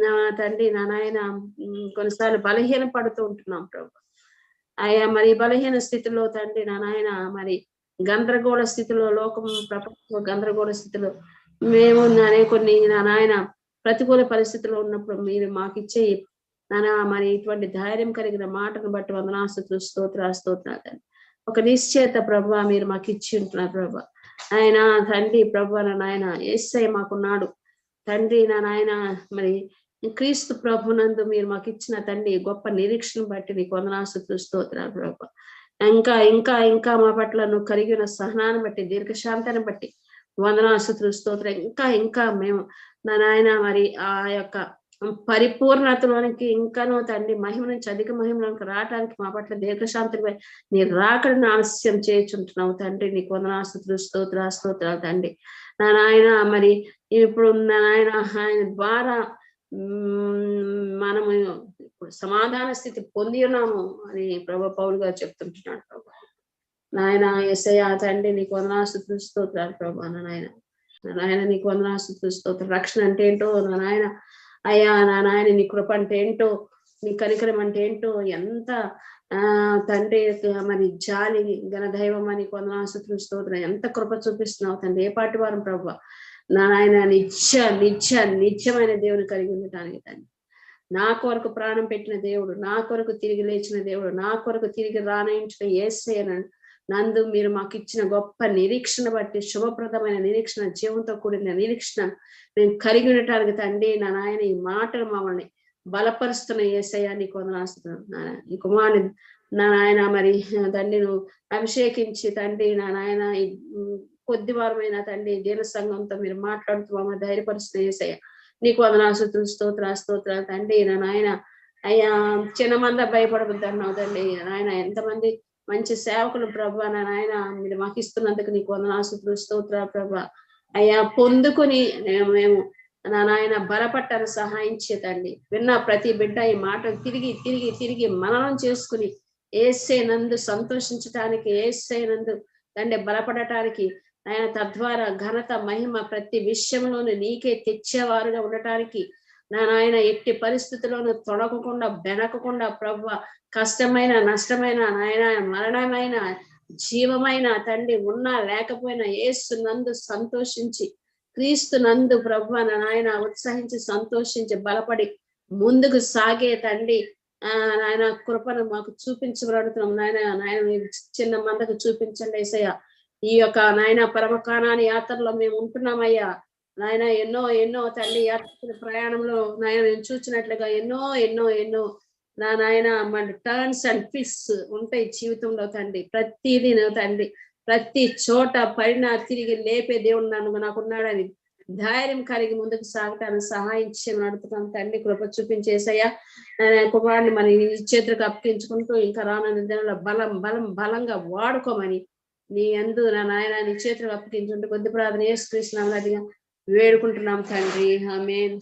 నా తండ్రి నా నాయన కొన్నిసార్లు బలహీన పడుతూ ఉంటున్నాం ప్రభా. అయ్యా మరి బలహీన స్థితిలో తండ్రి నా నాయన మరి గందరగోళ స్థితిలో లోకం ప్రపంచ గందరగోళ స్థితిలో మేము కొన్ని నా నాయన ప్రతికూల పరిస్థితిలో ఉన్నప్పుడు మీరు మాకు ఇచ్చే నానా మరి ఇటువంటి ధైర్యం కలిగిన మాటను బట్టి వందనాస్తుతులు స్తోత్రాలు ఒక నిశ్చేత ప్రభా మీరు మాకు ఇచ్చి ఉంటున్నారు ప్రభా. ఆయన తండ్రి ప్రభా నాయన యేసయ్య మాకున్నాడు తండ్రి నా నాయన మరి క్రీస్తు ప్రభునందు మీరు మాకు ఇచ్చిన తండ్రి గొప్ప నిరీక్షను బట్టి నీకు వందనాస్తుతులు స్తోత్రాలు ప్రభా. ఇంకా ఇంకా ఇంకా మా పట్ల నువ్వు కలిగిన సహనాన్ని బట్టి దీర్ఘశాంతాన్ని బట్టి వందనాస్తుతులు స్తోత్రం. ఇంకా ఇంకా మేము నా నాయన మరి ఆ యొక్క పరిపూర్ణతలోనికి ఇంకానూ తండ్రి మహిమ నుంచి అధిక మహిమలోనికి రావడానికి మా పట్ల దీర్ఘశాంతిపై నీ రాకడను ఆలస్యం చేయించుంటున్నావు తండ్రి. నీకు వందనాస్తుతులు స్తోత్రాలు తండ్రి. నా నాయన మరి ఇప్పుడు నా నాయన ఆయన ద్వారా మనము ఇప్పుడు సమాధాన స్థితి పొంది ఉన్నాము అని ప్రభు పౌలు గారు చెప్తుంటున్నాడు ప్రభా. నాయన యేసయ్య తండ్రి నీకు వందనాస్తుతులు స్తోత్రాలు ప్రభా. నాయన నీకు వందనాస్తుతులు స్తోత్రం. రక్షణ అంటే ఏంటో నా నాయన అయ్యా నా నాయన నీ కృప అంటే ఏంటో నీ కనికరం అంటే ఏంటో ఎంత తండ్రి మరి జాలి ఘనదైవం అని వందనాస్తుతులు స్తోత్రం. ఎంత కృప చూపిస్తున్నావు తండ్రి. ఏ పాటి వారం ప్రభు నా నాయన నిత్యమైన దేవుని కలిగి ఉండటానికి తండ్రి. నా కొరకు ప్రాణం పెట్టిన దేవుడు, నా కొరకు తిరిగి లేచిన దేవుడు, నా కొరకు తిరిగి రానయించిన యేసయ్య నందు మీరు మాకు ఇచ్చిన గొప్ప నిరీక్షణ బట్టి శుభప్రదమైన నిరీక్షణ జీవంతో కూడిన నిరీక్షణ మేము కలిగి ఉండటానికి తండ్రి నా నాయన ఈ మాటలు మమ్మల్ని బలపరుస్తున్న యేసయ్య నీకు వందనాస్తున్నాను. ఈ కుమారుని నా నాయన మరి తండ్రి నువ్వు అభిషేకించి తండ్రి నా నాయన కొద్ది వారమైన తండ్రి దీన సంఘంతో మీరు మాట్లాడుతూ మమ్మల్ని ధైర్యపరుస్తున్న యేసయ్య నీకు వందనాస్తుతులు స్తోత్రాలు తండ్రి. నా నాయన అయ్యా చిన్న మంద భయపడవద్దు అన్నావు తండ్రి. నాయన ఎంతమంది మంచి సేవకులు ప్రభా నా నాయన మీరు మాకు ఇస్తున్నందుకు నీకు వందనాస్తుతులు స్తోత్రాలు ప్రభా. అయ్యా పొందుకుని మేము నా నాయన బలపట్టాను సహాయం చేతండి. విన్న ప్రతి బిడ్డ ఈ మాటలు తిరిగి తిరిగి తిరిగి మననం చేసుకుని యేసయ్య నందు సంతోషించటానికి యేసయ్య నందు తండ్రి బలపడటానికి ఆయన తద్వారా ఘనత మహిమ ప్రతి విషయంలోనూ నీకే తెచ్చేవారుగా ఉండటానికి నా నాయన ఎట్టి పరిస్థితుల్లోనూ తొడగకుండా బెనకకుండా ప్రభు కష్టమైన నష్టమైన నాయన మరణమైన జీవమైన తండ్రి ఉన్నా లేకపోయినా యేసు నందు సంతోషించి క్రీస్తు నందు ప్రభు నా నాయన ఉత్సహించి సంతోషించి బలపడి ముందుకు సాగే తండ్రి నాయన కృపను మాకు చూపించబడుతున్నాం. నాయన చిన్న మందకు చూపించండి యేసయ్య. ఈ యొక్క నాయన పరమకానాని యాత్రలో మేము ఉంటున్నామయ్యా నాయన. ఎన్నో తండ్రి యాత్ర ప్రయాణంలో నాయన నేను చూసినట్లుగా ఎన్నో నా నాయన మన టర్న్స్ అండ్ ట్విస్ట్స్ ఉంటాయి జీవితంలో తండ్రి. ప్రతిదీ తండ్రి ప్రతి చోట పడిన తిరిగి లేపే దేవుడు నాకున్నాడని ధైర్యం కలిగి ముందుకు సాగటానికి సహాయం చేయమని అడుగుతున్నాం తండ్రి. కృప చూపించేసయ్యా కుమారుని మన చేతులకు అప్పగించుకుంటూ ఇంకా రానున్న దినంలో బలంగా వాడుకోమని నీ యందు నా నాయన నీ చేతులకు అప్పగించుకుంటూ కొద్ది ప్రార్థన యేసుక్రీస్తు నామమున వేడుకుంటున్నాం తండ్రి. ఆమేన్.